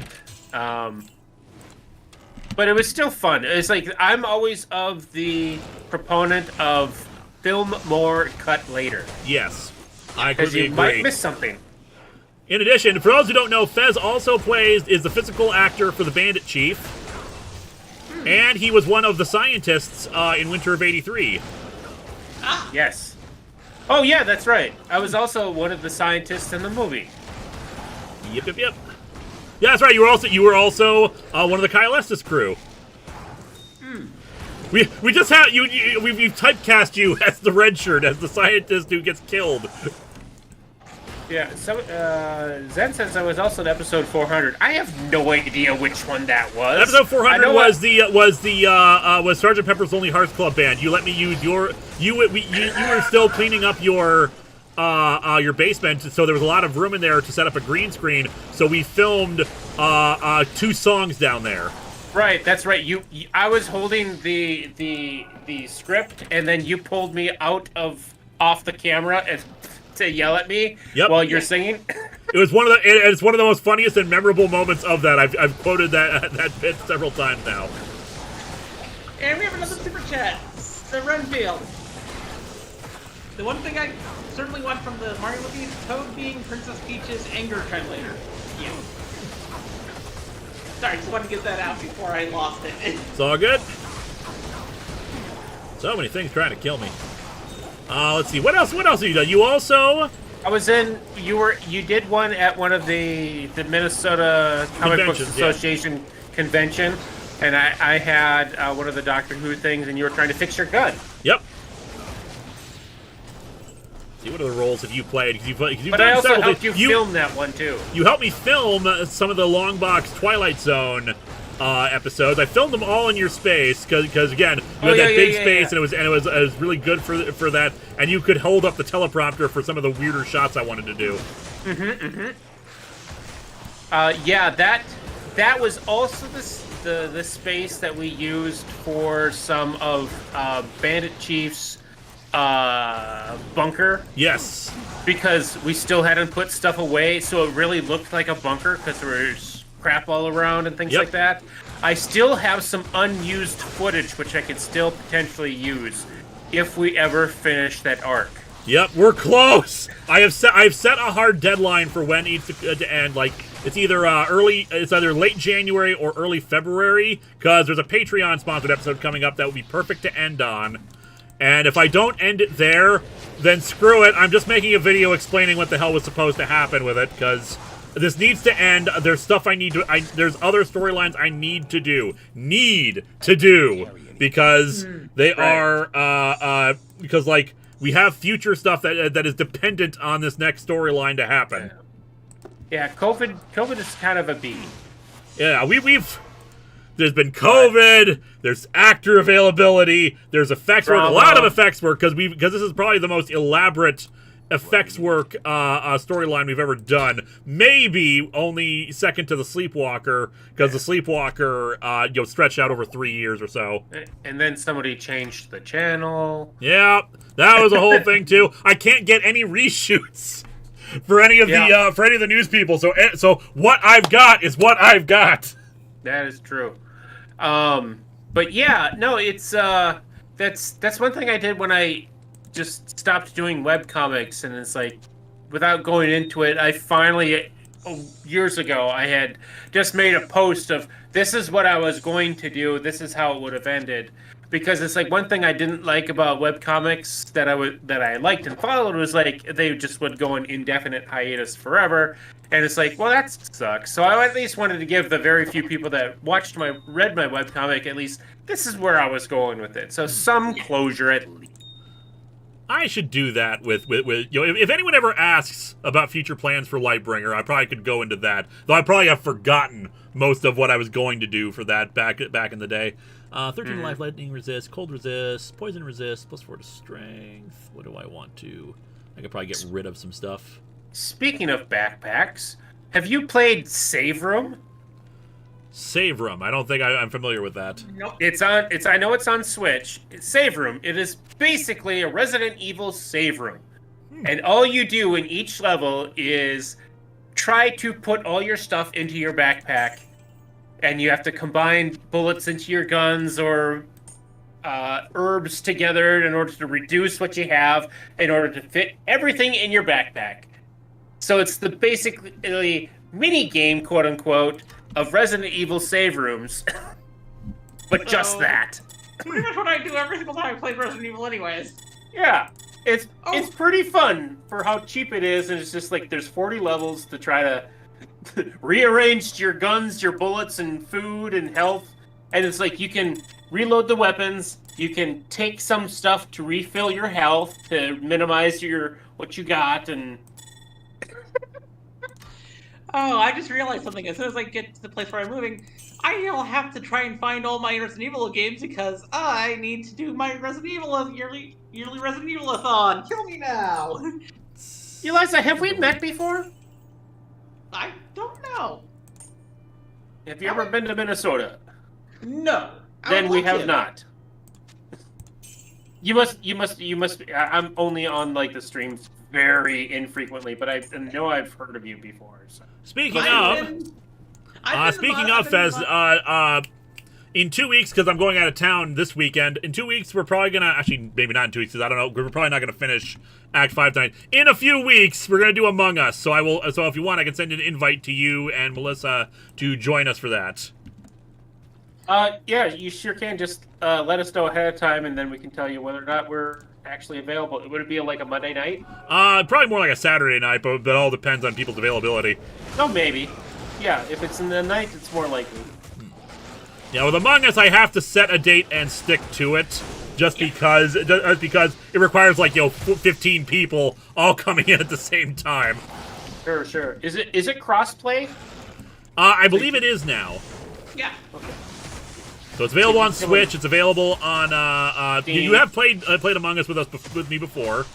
it was still fun. It's like I'm always of the proponent of film more, cut later. Yes, I Because completely you agree. might miss something. In addition, for those who don't know, Fez also is the physical actor for the Bandit Chief, and he was one of the scientists in Winter of '83. Yes. Oh yeah, that's right. I was also one of the scientists in the movie. Yep. Yeah, that's right. You were also one of the Kyle Estes crew. We just have we've typecast you as the red shirt, as the scientist who gets killed. Yeah. So Zen says I was also in episode 400. I have no idea which one that was. Episode 400 was Sergeant Pepper's Lonely Hearts Club Band. You let me use you were still cleaning up your basement, so there was a lot of room in there to set up a green screen. So we filmed 2 songs down there. Right, that's right. I was holding the script, and then you pulled me off the camera and to yell at me while you're singing. It's one of the most funniest and memorable moments of that. I've quoted that bit several times now. And we have another super chat. The Renfield. The one thing I certainly want from the Mario movie is Toad being Princess Peach's anger translator. Yeah. Sorry, just wanted to get that out before I lost it. It's all good. So many things trying to kill me. Let's see. What else have you done? You also... I was in... You did one at one of the Minnesota Comic Books Association convention, and I had one of the Doctor Who things, and you were trying to fix your gun. Yep. See, what other roles have you played? You've but I also helped you film that one, too. You helped me film some of the long box Twilight Zone episodes. I filmed them all in your space because again, you had that big space, and it was really good for that. And you could hold up the teleprompter for some of the weirder shots I wanted to do. Yeah, that was also the space that we used for some of Bandit Chief's bunker. Yes. Because we still hadn't put stuff away, so it really looked like a bunker because there was crap all around and things like that. I still have some unused footage which I could still potentially use if we ever finish that arc. Yep, we're close. I've set a hard deadline for when it needs to end. Like it's either late January or early February because there's a Patreon sponsored episode coming up that would be perfect to end on. And if I don't end it there, then screw it. I'm just making a video explaining what the hell was supposed to happen with it, because this needs to end. There's stuff there's other storylines I need to do. Because they are, because, like, we have future stuff that is dependent on this next storyline to happen. Yeah, COVID is kind of a bee. Yeah, we've... There's been COVID. There's actor availability. There's effects work. A lot of effects work because this is probably the most elaborate effects work storyline we've ever done. Maybe only second to the Sleepwalker because the Sleepwalker stretched out over 3 years or so. And then somebody changed the channel. Yeah, that was a whole thing too. I can't get any reshoots for any of the news people. So what I've got is what I've got. That is true. But yeah, no, it's that's one thing I did when I just stopped doing webcomics, and it's like, without going into it, I finally, years ago, I had just made a post of, this is what I was going to do, this is how it would have ended. because it's like one thing I didn't like about webcomics that I liked and followed was like they just would go on indefinite hiatus forever, and it's like, well, that sucks. So I at least wanted to give the very few people that read my webcomic, at least this is where I was going with it. So some closure at least. I should do that with if anyone ever asks about future plans for Lightbringer, I probably could go into that. Though I probably have forgotten most of what I was going to do for that back in the day. 13 life, lightning resist, cold resist, poison resist, +4 to strength. What do I want to? I could probably get rid of some stuff. Speaking of backpacks, have you played Save Room? Save Room. I don't think I'm familiar with that. Nope. I know it's on Switch. It's Save Room. It is basically a Resident Evil save room. And all you do in each level is try to put all your stuff into your backpack, and you have to combine bullets into your guns or herbs together in order to reduce what you have in order to fit everything in your backpack. So it's the basically mini game, quote unquote, of Resident Evil save rooms, but just that. Pretty much what I do every single time I play Resident Evil anyways. Yeah, it's pretty fun for how cheap it is, and it's just like there's 40 levels to try to rearrange your guns, your bullets, and food and health, and it's like you can reload the weapons, you can take some stuff to refill your health to minimize what you got, and Oh, I just realized something. As soon as I get to the place where I'm moving, I'll have to try and find all my Resident Evil games because I need to do my Resident Evil yearly Resident Evil-a-thon. Kill me now. Eliza, have we met before? I don't know. Have you ever been to Minnesota? No. Then we have not. You must. I'm only on like the streams very infrequently, but I know I've heard of you before. So. Speaking of, Fez, in 2 weeks, because I'm going out of town this weekend, in 2 weeks we're probably gonna, actually maybe not in 2 weeks, because I don't know, we're probably not gonna finish Act 5 tonight. In a few weeks, we're gonna do Among Us, so if you want, I can send an invite to you and Melissa to join us for that. Yeah, you sure can. Just let us know ahead of time, and then we can tell you whether or not we're actually available. Would it be like a Monday night? Probably more like a Saturday night, but it all depends on people's availability. Oh, maybe. Yeah, if it's in the night, it's more likely. Yeah, with Among Us, I have to set a date and stick to it, just because it requires 15 people all coming in at the same time. Sure. Is it cross-play? I believe it is now. Yeah. Okay. So it's available on Switch. It's available on. You have played Among Us with me before,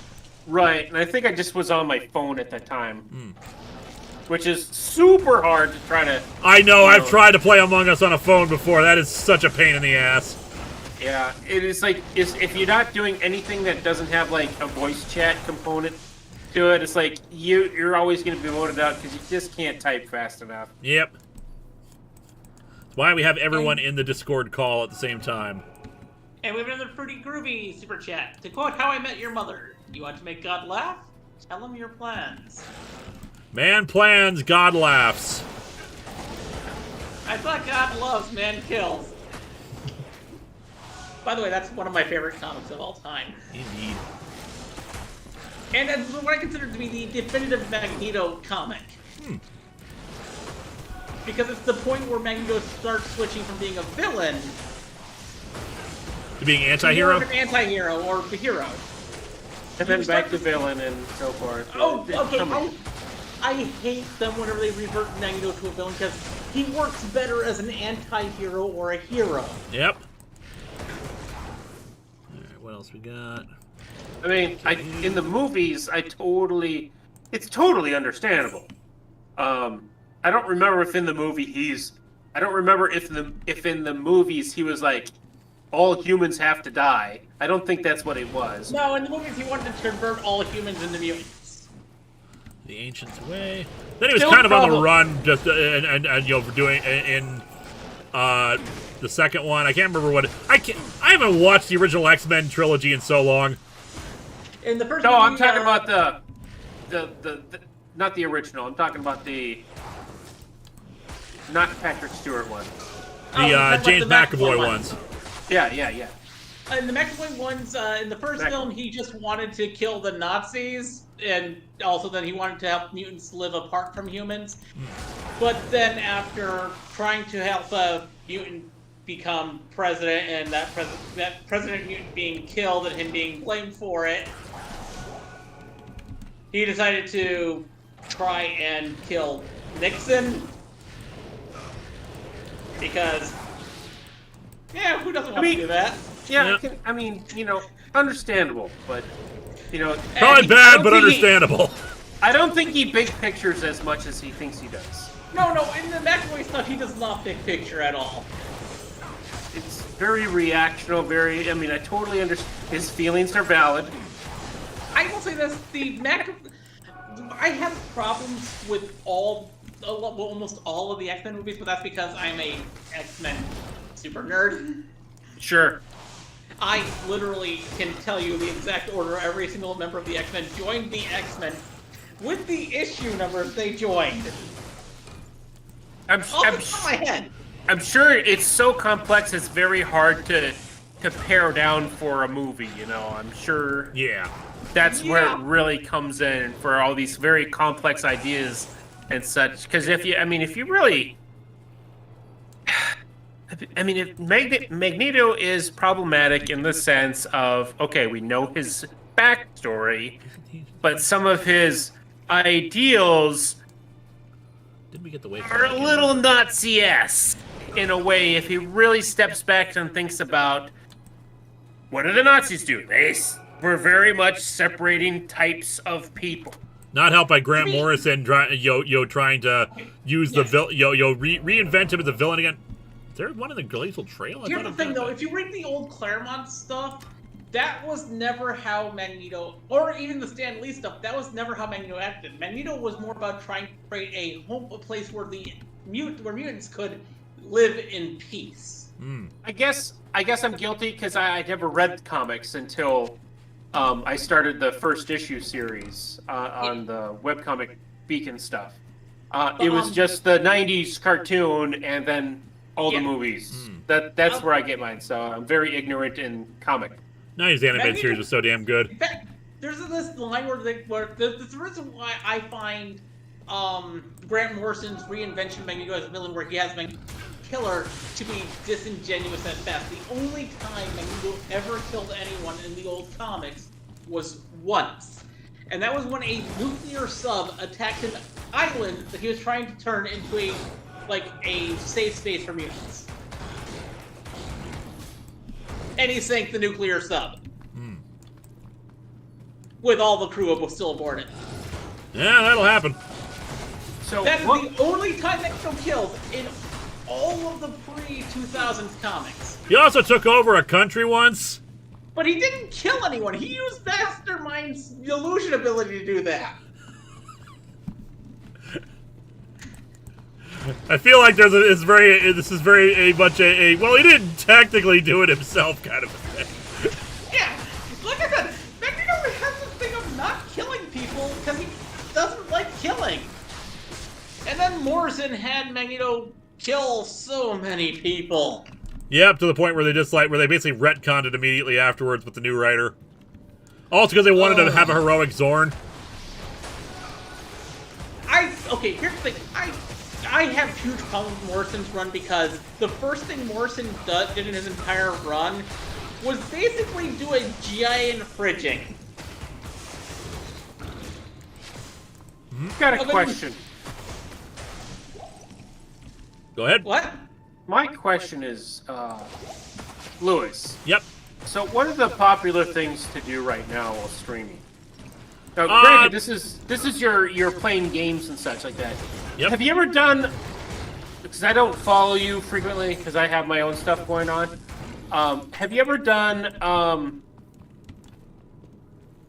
right? And I think I just was on my phone at that time, which is super hard to try to. I know. I've tried to play Among Us on a phone before. That is such a pain in the ass. Yeah, it is if you're not doing anything that doesn't have like a voice chat component to it, it's like you're always going to be voted out because you just can't type fast enough. Yep. Why we have everyone in the Discord call at the same time. And we have another pretty groovy super chat. To quote How I Met Your Mother, you want to make God laugh? Tell him your plans. Man plans, God laughs. I thought God loves, man kills. By the way, that's one of my favorite comics of all time. Indeed. And that's what I consider to be the definitive Magneto comic. Because it's the point where Magneto starts switching from being a villain To being anti-hero? to being an anti-hero or the hero. And then back to villain and so forth. Oh, okay. I hate them whenever they revert Magneto to a villain because he works better as an anti-hero or a hero. Yep. Alright, what else we got? I mean, in the movies, it's totally understandable. I don't remember if in the movie I don't remember if in the movies he was like, all humans have to die. I don't think that's what it was. No, in the movies he wanted to convert all humans into mutants. The Ancient's Way. Then he was Still kind of on the problem. run, just and for doing in the second one. I can't remember what. I haven't watched the original X-Men trilogy in so long. In the first No, movie, I'm talking about the not the original. I'm talking about the not Patrick Stewart one. The James McAvoy ones. Yeah. In the McAvoy ones, in the first film, he just wanted to kill the Nazis, and also then he wanted to help mutants live apart from humans. But then after trying to help a mutant become president, and that president mutant being killed and him being blamed for it, he decided to try and kill Nixon. Because, yeah, who doesn't want to do that? Yeah, I mean, you know, understandable, but, you know... Probably bad, but understandable. I don't think he big pictures as much as he thinks he does. No, in the McAvoy stuff, he does not big picture at all. It's very reactional, I mean, I totally understand. His feelings are valid. I will say this, I have problems with almost all of the X-Men movies, but that's because I'm a X-Men super nerd. Sure. I literally can tell you the exact order every single member of the X-Men joined the X-Men with the issue numbers they joined. I'm Off the top of my head. I'm sure it's so complex it's very hard to pare down for a movie, you know. I'm sure that's where it really comes in for all these very complex ideas and such. Because if you really... I mean, if Magneto is problematic in the sense of, okay, we know his backstory, but some of his ideals are a little Nazi-esque in a way if he really steps back and thinks about, what did the Nazis do? They were very much separating types of people. Not helped by Grant Morrison trying to use the reinvent him as a villain again. Is there one in the Glacial Trail? Here's the thing, though. If you read the old Claremont stuff, that was never how Magneto, or even the Stan Lee stuff, that was never how Magneto acted. Magneto was more about trying to create a place where where mutants could live in peace. I guess I'm guilty because I never read the comics until I started the first issue series on the webcomic Beacon stuff. It was just the 90s cartoon and then all the movies. That's where I get mine, so I'm very ignorant in comic. 90s animated series was so damn good. In fact, there's this line where the reason why I find Grant Morrison's reinvention of Magneto as a villain, where he has Magneto killer, to be disingenuous at best. The only time Magneto ever killed anyone in the old comics was once. And that was when a nuclear sub attacked an island that he was trying to turn into a safe space for mutants. And he sank the nuclear sub. With all the crew still aboard it. Yeah, that'll happen. So that is the only time Magneto killed in all of the pre-2000s comics. He also took over a country once. But he didn't kill anyone. He used Mastermind's illusion ability to do that. I feel like this is very much a well, he didn't technically do it himself kind of a thing. Yeah, look at that. Magneto has this thing of not killing people because he doesn't like killing. And then Morrison had Magneto kill so many people. Yep, to the point where they basically retconned it immediately afterwards with the new writer. Also because they wanted to have a heroic Zorn. Okay, here's the thing. I have huge problems with Morrison's run because the first thing Morrison did in his entire run was basically do a giant fridging. Got a question. Go ahead. What? My question is, Lewis. Yep. So what are the popular things to do right now while streaming? Now, granted, this is your playing games and such like that. Yep. Have you ever done? Because I don't follow you frequently because I have my own stuff going on. Have you ever done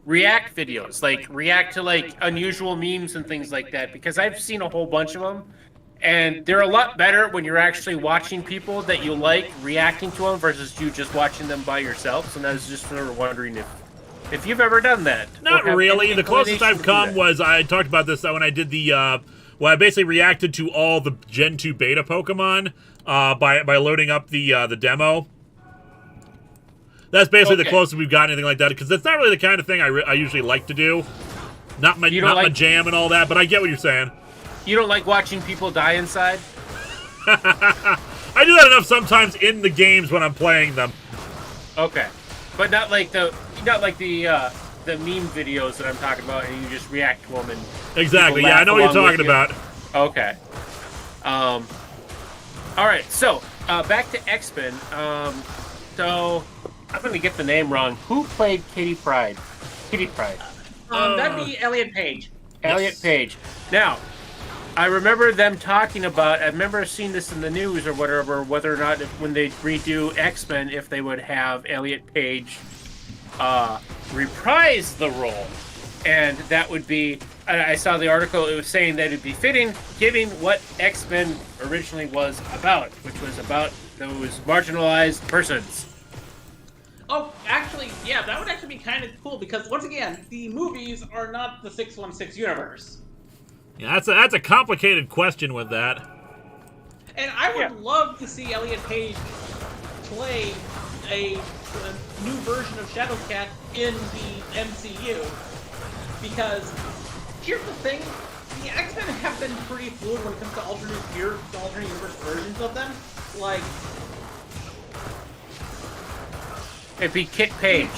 react videos, like react to like unusual memes and things like that? Because I've seen a whole bunch of them, and they're a lot better when you're actually watching people that you like reacting to them versus you just watching them by yourself. And I was just sort of wondering if you've ever done that. Not really. The closest I've come was I talked about this when I did the I basically reacted to all the Gen 2 beta Pokemon by loading up the demo. That's basically the Okay. closest we've got anything like that, because that's not really the kind of thing I usually like to do. Not my my jam and all that, but I get what you're saying. You don't like watching people die inside? I do that enough sometimes in the games when I'm playing them. Okay, but not like the meme videos that I'm talking about, and you just react to them and Exactly. people Yeah, I laugh know what you're along talking with you. about. Okay. All right. So back to X-Men. So I'm gonna get the name wrong. Who played Kitty Pryde? Kitty Pryde. That'd be Elliot Page. Elliot Page. Now, I remember them talking about. I remember seeing this in the news or whatever. Whether or not when they redo X-Men, if they would have Elliot Page reprise the role, and that would be. I saw the article. It was saying that it'd be fitting, given what X-Men originally was about, which was about those marginalized persons. Oh, actually, yeah, that would actually be kind of cool because once again, the movies are not the 616 universe. Yeah, that's a complicated question with that. And I would love to see Elliot Page play a new version of Shadowcat in the MCU. Because here's the thing, the X-Men have been pretty fluid when it comes to alternate universe versions of them. Like, It'd be Kit Page.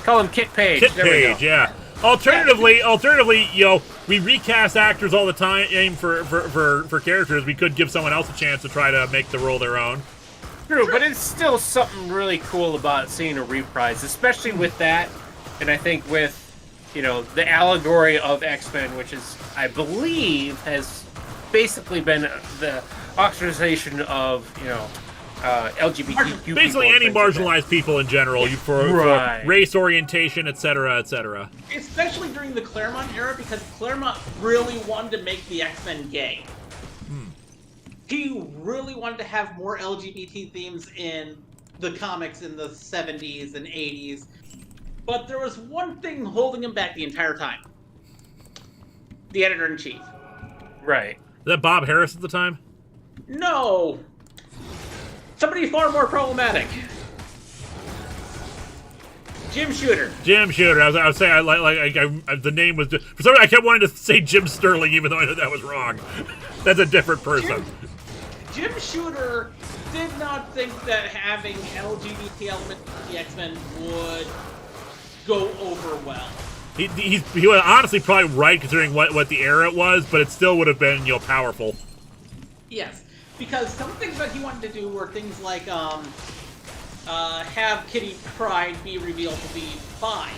Call him Kit Page. Kit There we go. Page, yeah. Alternatively, you know, we recast actors all the time for characters. We could give someone else a chance to try to make the role their own. True, but it's still something really cool about seeing a reprise, especially with that, and I think with, you know, the allegory of X-Men, which is, I believe, has basically been the ostracization of, you know, LGBTQ Basically, people, any marginalized people in general, for race orientation, etc., etc. especially during the Claremont era, because Claremont really wanted to make the X-Men gay. He really wanted to have more LGBT themes in the comics in the 70s and 80s. But there was one thing holding him back the entire time. The editor-in-chief. Right. Was that Bob Harris at the time? No! Somebody far more problematic. Jim Shooter. Jim Shooter. I was saying, the name was just, for some reason I kept wanting to say Jim Sterling, even though I knew that was wrong. That's a different person. Jim Shooter did not think that having LGBT elements in the X-Men would go over well. He was honestly probably right considering what the era it was, but it still would have been, you know, powerful. Yes, because some things that he wanted to do were things like have Kitty Pryde be revealed to be bi.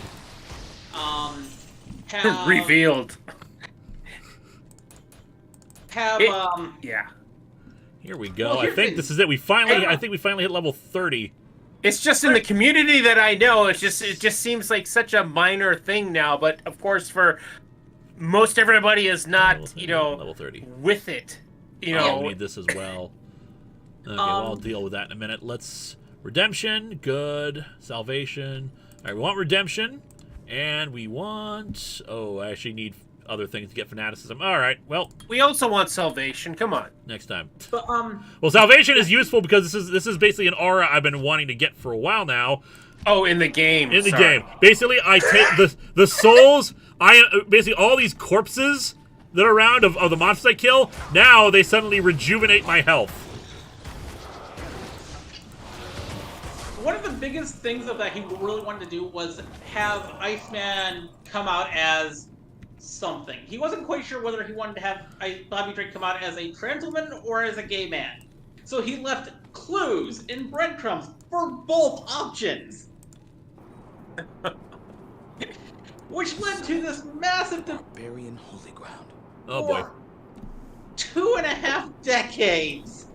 Revealed. Yeah. Here we go. Well, I think this is it. I think we finally hit level 30. It's just in the community that I know. It just seems like such a minor thing now. But of course, for most everybody is not, you know, level 30 with it. You know, we need this as well. Okay, well, I'll deal with that in a minute. Let's redemption, good, salvation. All right, we want redemption, and we want. Oh, I actually need other things to get fanaticism. All right, well, we also want salvation. Come on, next time. But, well, salvation is useful because this is basically an aura I've been wanting to get for a while now. Oh, in the game. In the game, basically, I take the souls. Basically all these corpses that are around of the monsters I kill. Now they suddenly rejuvenate my health. One of the biggest things that he really wanted to do was have Iceman come out as something. He wasn't quite sure whether he wanted to have Bobby Drake come out as a trans woman or as a gay man. So he left clues and breadcrumbs for both options. Which led to this massive Barbarian holy ground. Oh boy. 2.5 decades.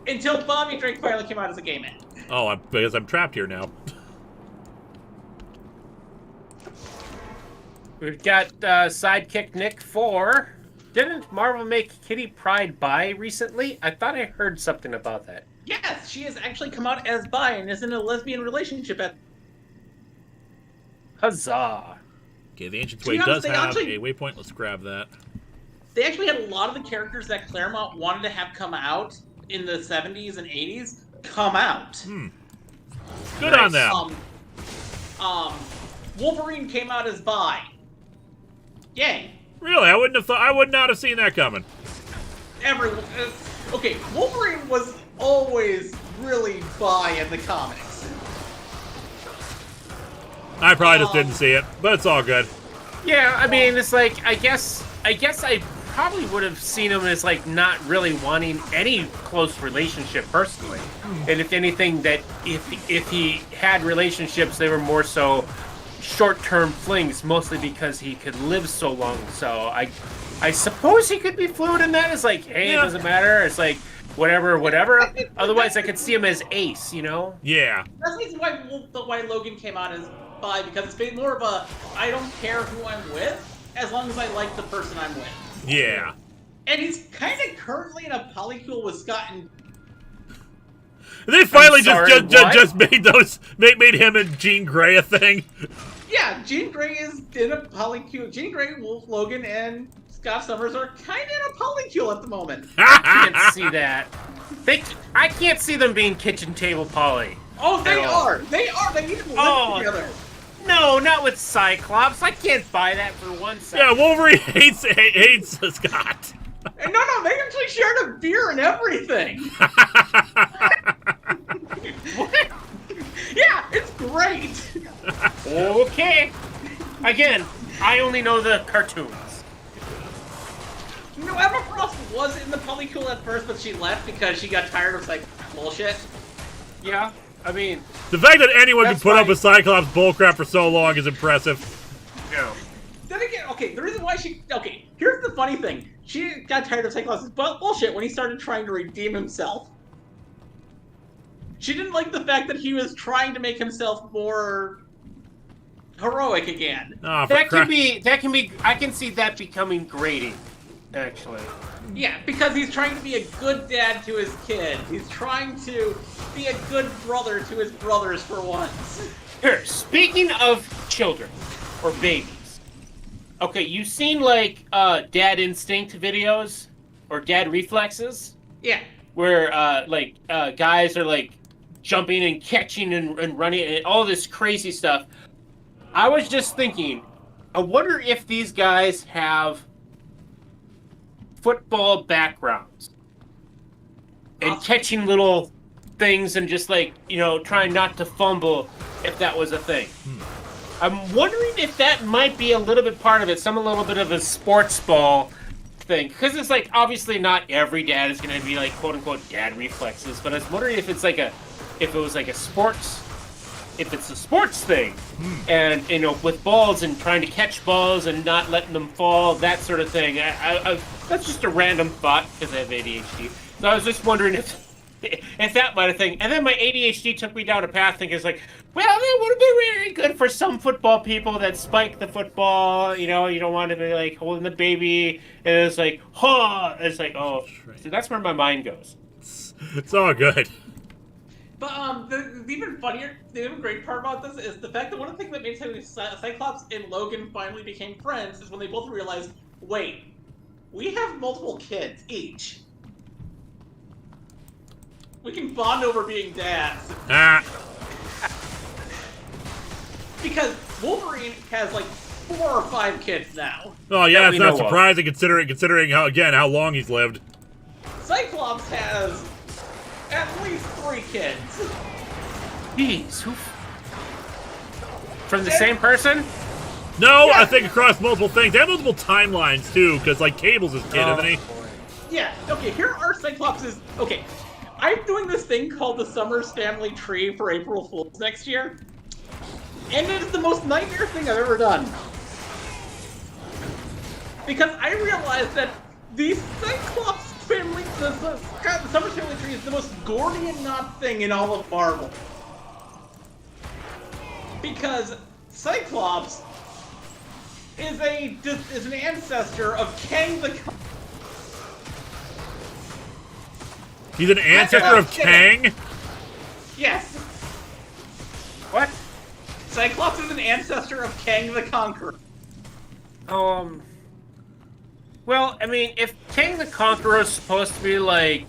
Until Bobby Drake finally came out as a gay man. Oh, because I'm trapped here now. We've got Sidekick Nick 4. Didn't Marvel make Kitty Pryde bi recently? I thought I heard something about that. Yes, she has actually come out as bi and is in a lesbian relationship at... Huzzah. Okay, the Ancient's Way does have a waypoint. Let's grab that. They actually had a lot of the characters that Claremont wanted to have come out in the 70s and 80s come out. Good on them. Wolverine came out as bi. Yay. Really, I wouldn't have thought. I would not have seen that coming. Everyone. Okay, Wolverine was always really bi in the comics. I probably just didn't see it, but it's all good. Yeah, I mean, it's like I guess I probably would have seen him as like not really wanting any close relationship personally, and if anything, that if he had relationships, they were more so short-term flings, mostly because he could live so long. So I suppose he could be fluid in that. It's like, hey, Yeah. it doesn't matter. It's like whatever. Otherwise, I could see him as Ace, you know? Yeah. That's the reason why Logan came out as bi, because it's been more of a, I don't care who I'm with, as long as I like the person I'm with. Yeah. And he's kind of currently in a polycule with Scott and... They finally sorry, just made him and Jean Grey a thing. Yeah, Jean Grey is in a polycule. Jean Grey, Wolf, Logan, and Scott Summers are kind of in a polycule at the moment. I can't see that. I can't see them being kitchen table poly. Oh, they At all. are! They are! They need to live together! No, not with Cyclops. I can't buy that for 1 second. Yeah, Wolverine hates Scott. And no, they actually shared a beer and everything! What? Yeah, it's great! Okay. Again, I only know the cartoons. You know, Emma Frost was in the polycule at first, but she left because she got tired of, like, bullshit. Yeah, I mean, The fact that anyone can That's put up fine. with Cyclops bullcrap for so long is impressive. no. Then again, okay, the reason why she... Okay, here's the funny thing. She got tired of Cyclops' bullshit when he started trying to redeem himself. She didn't like the fact that he was trying to make himself more heroic again. Oh, for That crap. can be. I can see that becoming grating, actually. Yeah, because he's trying to be a good dad to his kid. He's trying to be a good brother to his brothers for once. Here, speaking of children or babies. Okay, you've seen like dad instinct videos or dad reflexes Yeah. where guys are like jumping and catching and running and all this crazy stuff. I was just thinking, I wonder if these guys have football backgrounds and catching little things and just like, trying not to fumble if that was a thing. I'm wondering if that might be a little bit part of it, a little bit of a sports ball thing. Because it's like, obviously not every dad is going to be like, quote unquote, dad reflexes, but I was wondering if it's like if it's a sports thing, and with balls and trying to catch balls and not letting them fall, that sort of thing. That's just a random thought because I have ADHD. So I was just wondering if that might have thing. And then my ADHD took me down a path thinking it's like, well, that would have been very good for some football people that spike the football. You don't want to be like holding the baby, and it's like, it's like, oh, so that's where my mind goes. It's all good. But the even funnier, the even great part about this is the fact that one of the things that made Cyclops and Logan finally became friends is when they both realized, wait, we have multiple kids each. We can bond over being dads. Because Wolverine has like 4 or 5 kids now. Oh yeah, we it's not know of. surprising considering how long he's lived. Cyclops has at least 3 kids. Jeez, from the same person? No, Yeah. I think across multiple things. They have multiple timelines too, because like Cable's his kid, isn't he? Yeah, okay, here are Cyclops' okay. I'm doing this thing called the Summers Family Tree for April Fool's next year. And it is the most nightmare thing I've ever done. Because I realized that the Cyclops family, the Summers Family Tree is the most Gordian knot thing in all of Marvel. Because Cyclops is an ancestor of Kang the Conqueror. He's an ancestor of Kang? Yes. What? Cyclops is an ancestor of Kang the Conqueror. Well, I mean, if Kang the Conqueror is supposed to be like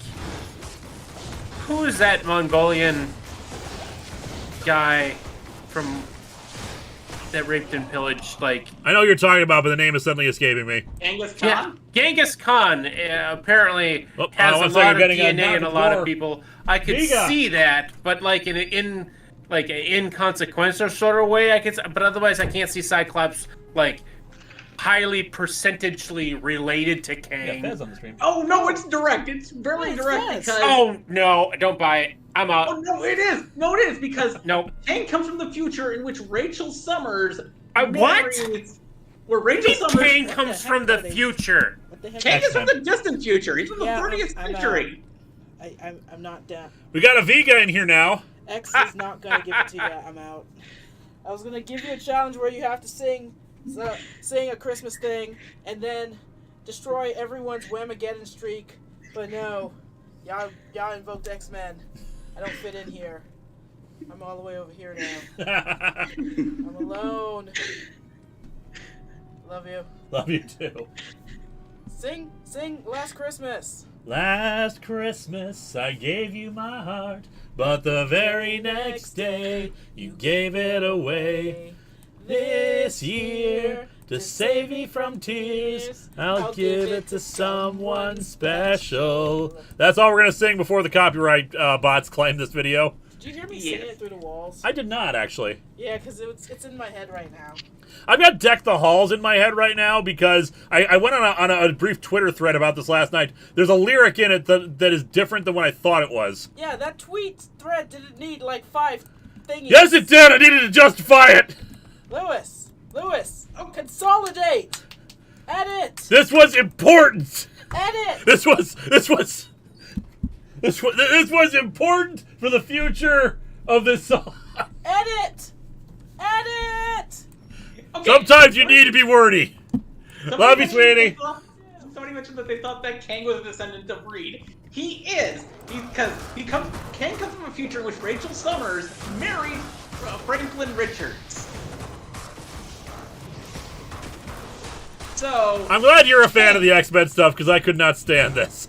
who is that Mongolian guy from that raped and pillaged? Like, I know what you're talking about, but the name is suddenly escaping me. Genghis yeah, Khan? Genghis Khan apparently Oh, has one a second, lot of getting a DNA knock in a at the lot door. of people. I could Miga. see that, but like in like an inconsequential sort of way, I could. But otherwise, I can't see Cyclops like highly percentagely related to Kang. on the stream. Oh, no, it's direct. It's very It's direct Fez. because... Oh no! Don't buy it. I'm out. Oh, no, it is. No, it is because Nope. Kang comes from the future in which Rachel Summers What? marries... Where Rachel Summers... Kang comes from the future. What the heck? Kang is from the distant future. He's from the Yeah, 30th I'm century. I'm not down. We got a Vega in here now. X is not gonna give it to you. I'm out. I was gonna give you a challenge where you have to sing a Christmas thing and then destroy everyone's Whamageddon streak, but no, y'all invoked X-Men. I don't fit in here. I'm all the way over here now. I'm alone. Love you. Love you too. Sing Last Christmas. Last Christmas I gave you my heart, but the very next day you gave it away. This year, to save me from tears, I'll give it to someone special. That's all we're gonna sing before the copyright bots claim this video. Did you hear me sing it through the walls? I did not, actually. Yeah, because it's in my head right now. I've got Deck the Halls in my head right now because I went on a brief Twitter thread about this last night. There's a lyric in it that is different than what I thought it was. Yeah, that tweet thread didn't need like 5 thingies. Yes, it did! I needed to justify it! Lewis, consolidate! Edit! This was important! Edit! This was important for the future of this song. Edit! Edit! Okay. Sometimes you need to be wordy. Love you, sweetie. Somebody mentioned that they thought that Kang was a descendant of Reed. He is, because Kang comes from a future in which Rachel Summers married Franklin Richards. So I'm glad you're a fan of the X-Men stuff because I could not stand this.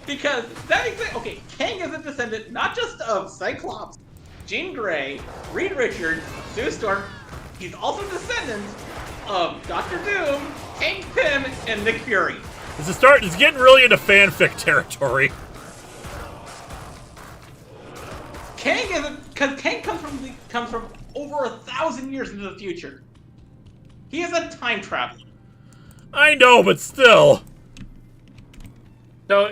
because that okay, Kang is a descendant not just of Cyclops, Jean Grey, Reed Richards, Sue Storm. He's also a descendant of Doctor Doom, Hank Pym, and Nick Fury. It's getting really into fanfic territory. Kang because Kang comes from over 1,000 years into the future. He is a time traveler. I know, but still. So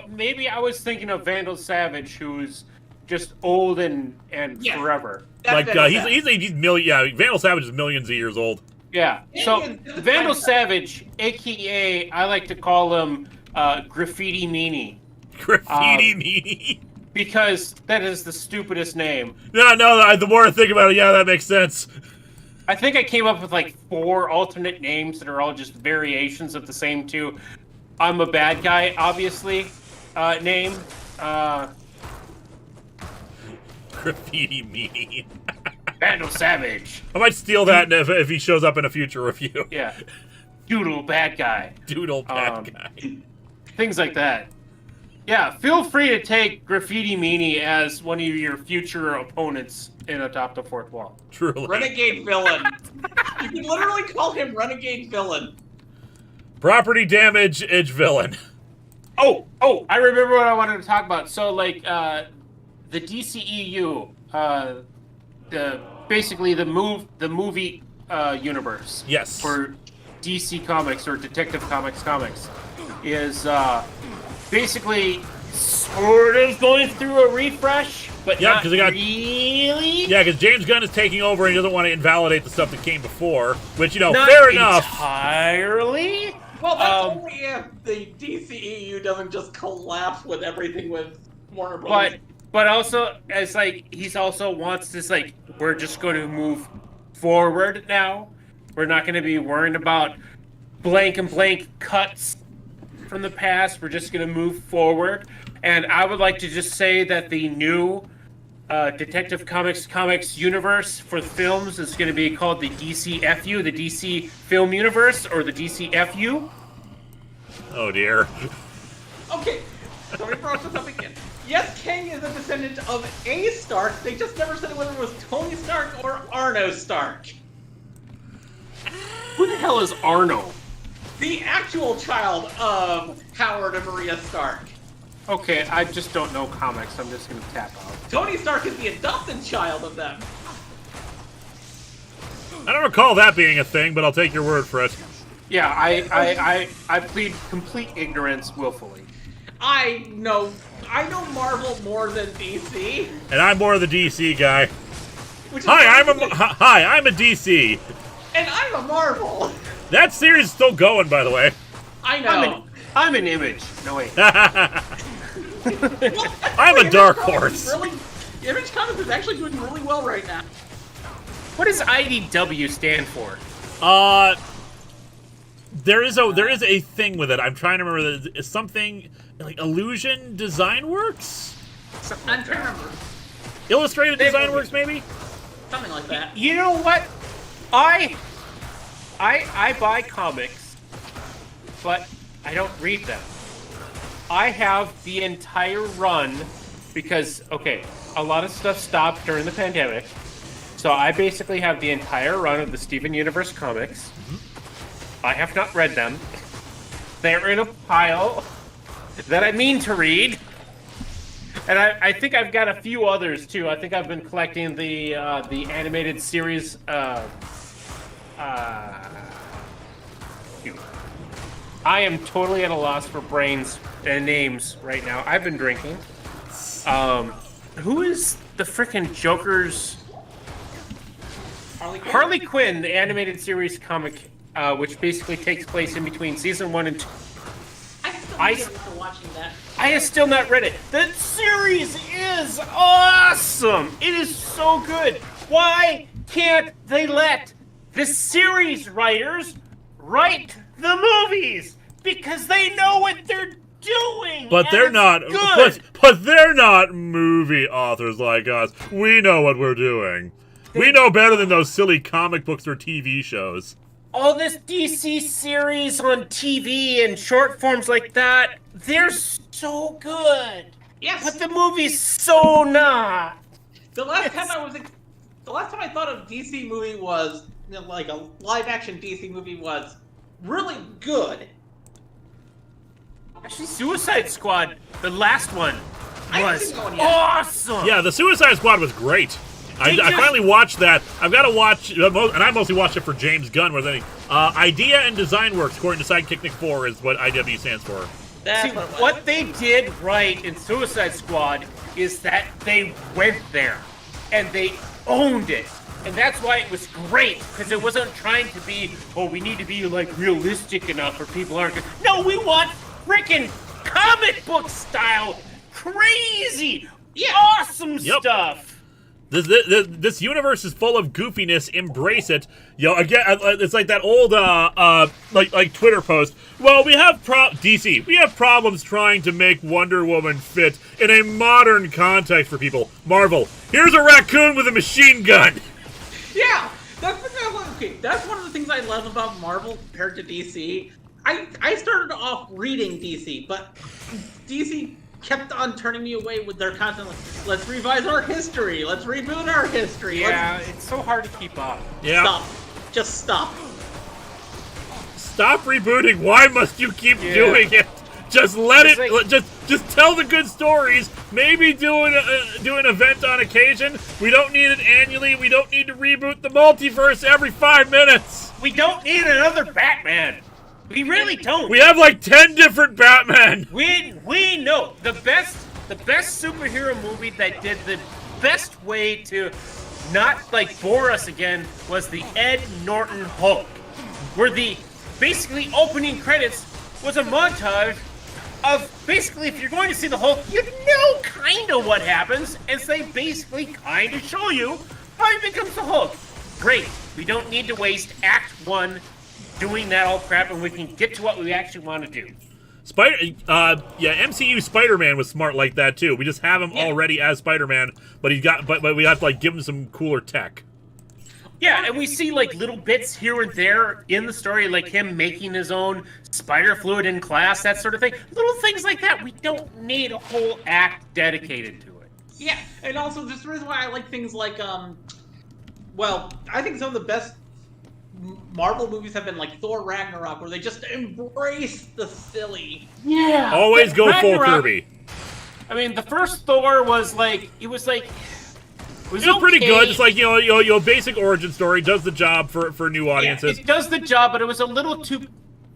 maybe I was thinking of Vandal Savage, who's just old and Yeah. forever. Like That's he's million. Yeah, Vandal Savage is millions of years old. Yeah. Yeah, So yeah, Vandal that's- Savage, aka I like to call him Graffiti Meanie, Graffiti meanie. because that is the stupidest name. No. The more I think about it, yeah, that makes sense. I think I came up with like 4 alternate names that are all just variations of the same two. I'm a bad guy, obviously. Name. Graffiti meanie. Vandal Savage. I might steal that if he shows up in a future review. Yeah. Doodle bad guy. Doodle bad guy. Things like that. Yeah, feel free to take Graffiti Meanie as one of your future opponents in Adopt the Fourth Wall. Truly. Renegade villain. You can literally call him Renegade villain. Property damage, edge villain. Oh, I remember what I wanted to talk about. So, like, the DCEU, basically the movie universe. Yes. For DC Comics or Detective Comics is basically sort of going through a refresh, but Yeah, not 'cause they got- really. Yeah, because James Gunn is taking over and he doesn't want to invalidate the stuff that came before, which, Not fair enough. entirely. Well, that's only if the DCEU doesn't just collapse with everything with Warner Bros. But also, it's like he's also wants this, like, we're just going to move forward now. We're not going to be worrying about blank and blank cuts from the past. We're just going to move forward. And I would like to just say that the new Detective Comics universe for the films is going to be called the DCFU, the DC Film Universe, or the DCFU. Oh, dear. Okay, so let me brush this up again. Yes, Kang is a descendant of a Stark. They just never said whether it was Tony Stark or Arno Stark. Who the hell is Arno? The actual child of Howard and Maria Stark. Okay, I just don't know comics. I'm just gonna tap out. Tony Stark is the adopted child of them. I don't recall that being a thing, but I'll take your word for it. Yeah, I plead complete ignorance willfully. I know Marvel more than DC. And I'm more of the DC guy. Which is Hi, I'm a DC. And I'm a Marvel. That series is still going, by the way. I know. I'm an Image. No wait. I'm a dark horse. Image Comics is actually doing really well right now. What does IDW stand for? There is a thing with it. I'm trying to remember. It's something like Illusion Design Works. I'm trying to remember. Illustrated Design Works, maybe. Something like that. You know what? I buy comics, but I don't read them. I have the entire run because, okay, a lot of stuff stopped during the pandemic. So I basically have the entire run of the Steven Universe comics. I have not read them. They're in a pile that I mean to read. And I think I've got a few others too. I think I've been collecting the animated series. I am totally at a loss for brains and names right now. I've been drinking. Who is the frickin' Joker's? Harley Quinn, the animated series comic, which basically takes place in between season 1 and 2. I still need to watching that. I have still not read it. The series is awesome. It is so good. Why can't they let the series writers write the movies? Because they know what they're doing. But they're not. But they're not movie authors like us. We know what we're doing. We know better than those silly comic books or TV shows. All this DC series on TV and short forms like that, they're so good. Yes. But the movie's so not. The last time I thought of DC movie was like a live action DC movie was really good. Actually, Suicide Squad, the last one, I haven't was seen that one yet. awesome. Yeah, the Suicide Squad was great. I finally watched that. I've got to watch, and I mostly watched it for James Gunn more than anything. Idea and Design Works, according to Sidekick Nick 4, is what IW stands for. See, what they did right in Suicide Squad is that they went there and they owned it. And that's why it was great, because it wasn't trying to be, oh, we need to be like realistic enough or people aren't good. No, we want freaking comic book style, crazy, awesome stuff. This universe is full of goofiness. Embrace it. Again, it's like that old like Twitter post. Well, we have DC. We have problems trying to make Wonder Woman fit in a modern context for people. Marvel, here's a raccoon with a machine gun. Yeah, that's one of the things I love about Marvel compared to DC. I started off reading DC, but DC kept on turning me away with their content. Like, let's revise our history. Let's reboot our history. Yeah, it's so hard to keep up. Yeah. Stop. Just stop. Stop rebooting. Why must you keep doing it? Just let it. Like, just tell the good stories. Maybe do an event on occasion. We don't need it annually. We don't need to reboot the multiverse every 5 minutes. We don't need another Batman. We really don't. We have like 10 different Batman. We know the best superhero movie that did the best way to not like bore us again was the Ed Norton Hulk, where the basically opening credits was a montage of basically if you're going to see the Hulk, you know kind of what happens, and so they basically kind of show you how he becomes the Hulk. Great. We don't need to waste Act 1 doing that all crap, and we can get to what we actually want to do. MCU Spider-Man was smart like that too. We just have him already as Spider-Man, but we have to like give him some cooler tech. Yeah, and we see like little bits here and there in the story, like him making his own spider fluid in class, that sort of thing. Little things like that. We don't need a whole act dedicated to it. Yeah, and also just the reason why I like things like, well, I think some of the best Marvel movies have been like Thor Ragnarok, where they just embrace the silly. Yeah. Always go full Ragnarok, Kirby. I mean, the first Thor was like, it was pretty okay. good. It's like, you know, basic origin story does the job for new audiences. Yeah, it does the job, but it was a little too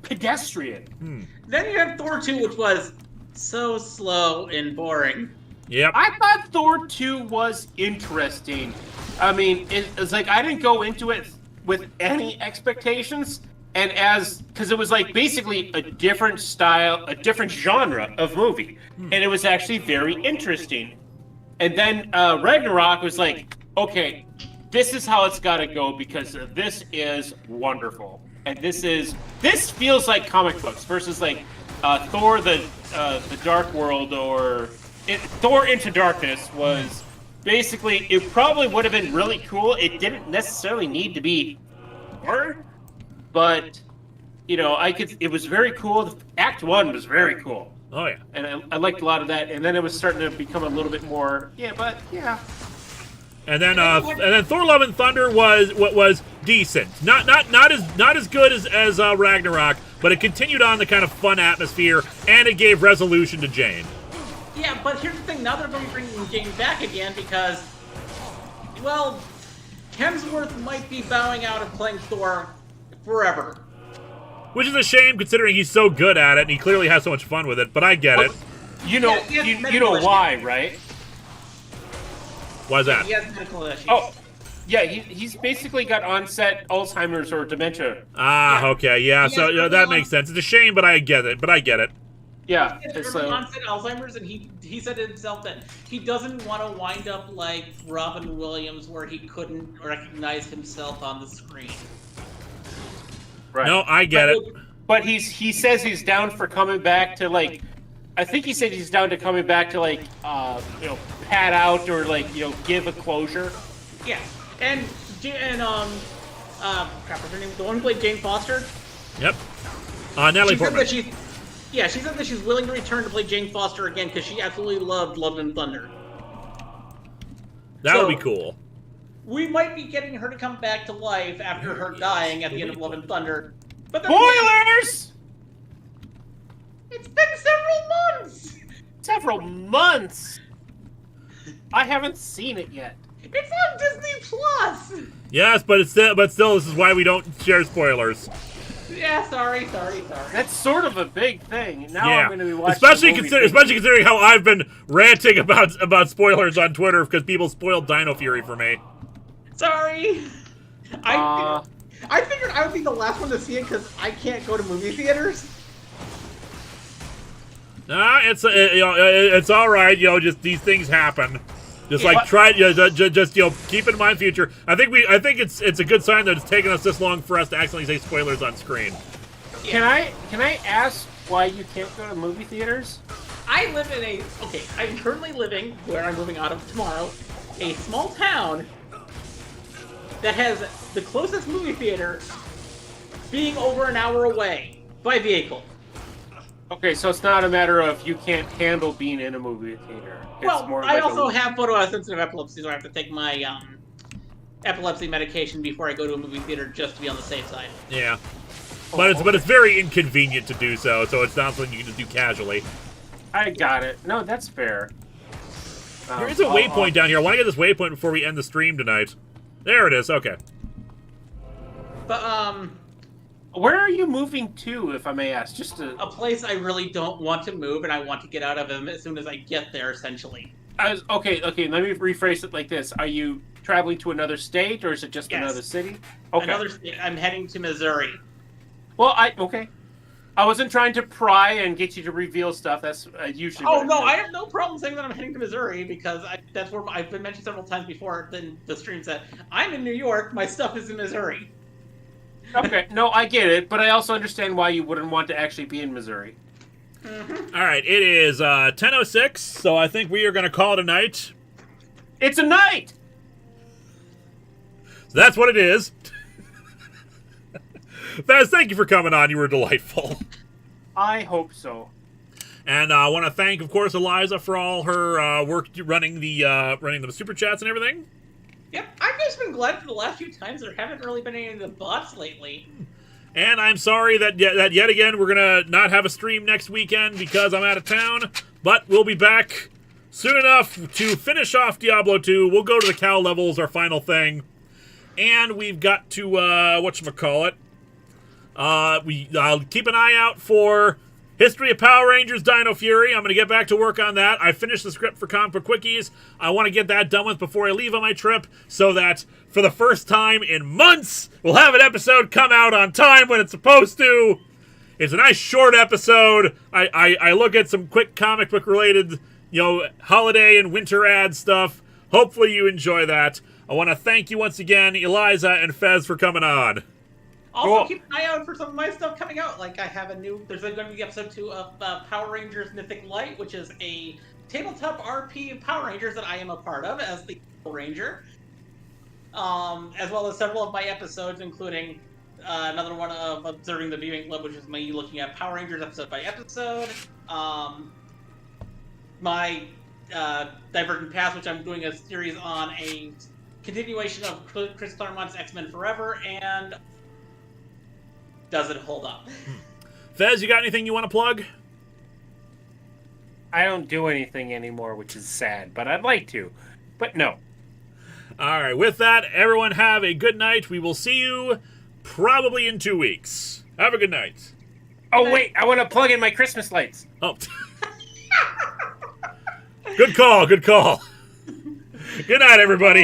pedestrian. Then you have Thor 2, which was so slow and boring. Yep. I thought Thor 2 was interesting. I mean, it's like I didn't go into it with any expectations, and because it was like basically a different style, a different genre of movie, and it was actually very interesting. And then Ragnarok was like, okay, this is how it's got to go because this is wonderful, and this feels like comic books versus like Thor the Dark World or Thor Into Darkness was basically, it probably would have been really cool. It didn't necessarily need to be horror, but you know, it was very cool. Act 1 was very cool. Oh yeah. And I liked a lot of that, and then it was starting to become a little bit more, yeah. And then Thor: Love and Thunder was decent. Not as good as Ragnarok, but it continued on the kind of fun atmosphere, and it gave resolution to Jane. Yeah, but here's the thing, now they're going to be bringing Jane back again because, well, Hemsworth might be bowing out of playing Thor forever. Which is a shame considering he's so good at it and he clearly has so much fun with it, but I get it. You know, Yeah, you know why, right? Why's that? He has medical issues. Oh, yeah, he's basically got onset Alzheimer's or dementia. Ah, Yeah. okay, yeah, so Yeah, that makes sense. It's a shame, but I get it. Yeah, He has so onset Alzheimer's, and he said it himself that he doesn't want to wind up like Robin Williams, where he couldn't recognize himself on the screen. right. No, I get it. But he says he's down for coming back to like, I think he said he's down to coming back to like, you know, pad out or like, you know, give a closure. Yeah, and crap, what's her name? The one who played Jane Foster. Yep. Natalie She said Portman. that she said that she's willing to return to play Jane Foster again because she absolutely loved Love and Thunder. That would be cool. We might be getting her to come back to life after her dying at the end of Love and Thunder. But then Spoilers! it's been several months! Several months. I haven't seen it yet. It's on Disney Plus! Yes, but still, this is why we don't share spoilers. Yeah, sorry. That's sort of a big thing. Now Yeah, I'm going to be watching. especially considering how I've been ranting about spoilers on Twitter because people spoiled Dino Fury for me. Sorry! I figured I would be the last one to see it because I can't go to movie theaters. Nah, it's all right. You know, just these things happen. Just like just keep in mind future. I think it's a good sign that it's taken us this long for us to accidentally say spoilers on screen. Can I ask why you can't go to movie theaters? I live in I'm currently living, where I'm moving out of tomorrow, a small town that has the closest movie theater being over an hour away by vehicle. Okay, so it's not a matter of you can't handle being in a movie theater. It's Well, more I like also have photosensitive epilepsy, so I have to take my epilepsy medication before I go to a movie theater just to be on the safe side. Yeah, but it's very inconvenient to do so. So it's not something you can just do casually. I got it. No, that's fair. There is a waypoint down here. I want to get this waypoint before we end the stream tonight. There it is. Okay. But where are you moving to, if I may ask? Just a place I really don't want to move, and I want to get out of them as soon as I get there, essentially. Okay. Let me rephrase it like this: are you traveling to another state, or is it just Yes. another city? Okay. Another state. I'm heading to Missouri. Well, I wasn't trying to pry and get you to reveal stuff. That's usually. Oh what no, do. I have no problem saying that I'm heading to Missouri because that's where I've been mentioned several times before. Then the stream said I'm in New York. My stuff is in Missouri. Okay, no, I get it, but I also understand why you wouldn't want to actually be in Missouri. Mm-hmm. All right. It is 10:06, so I think we are going to call it a night. It's a night. So that's what it is. Fez, thank you for coming on. You were delightful. I hope so. And I want to thank, of course, Eliza for all her work running the super chats and everything. Yep, I've just been glad for the last few times there haven't really been any of the bots lately. And I'm sorry that yet again we're going to not have a stream next weekend because I'm out of town. But we'll be back soon enough to finish off Diablo 2. We'll go to the cow levels, our final thing. And we've got to, whatchamacallit. I'll keep an eye out for History of Power Rangers Dino Fury. I'm going to get back to work on that. I finished the script for Comic Book Quickies. I want to get that done with before I leave on my trip so that for the first time in months, we'll have an episode come out on time when it's supposed to. It's a nice short episode. I look at some quick comic book related, holiday and winter ad stuff. Hopefully you enjoy that. I want to thank you once again, Eliza and Fez, for coming on. Also, keep an eye out for some of my stuff coming out. Like, there's going to be episode 2 of Power Rangers Mythic Light, which is a tabletop RP of Power Rangers that I am a part of as the Ranger. As well as several of my episodes, including another one of Observing the Viewing Club, which is me looking at Power Rangers episode by episode. My Divergent Paths, which I'm doing a series on a continuation of Chris Claremont's X-Men Forever, and does it hold up? Fez, you got anything you want to plug? I don't do anything anymore, which is sad, but I'd like to. But no. All right, with that, everyone have a good night. We will see you probably in 2 weeks. Have a good night. Oh, wait, I want to plug in my Christmas lights. Oh. Good call, good call. Good night, everybody.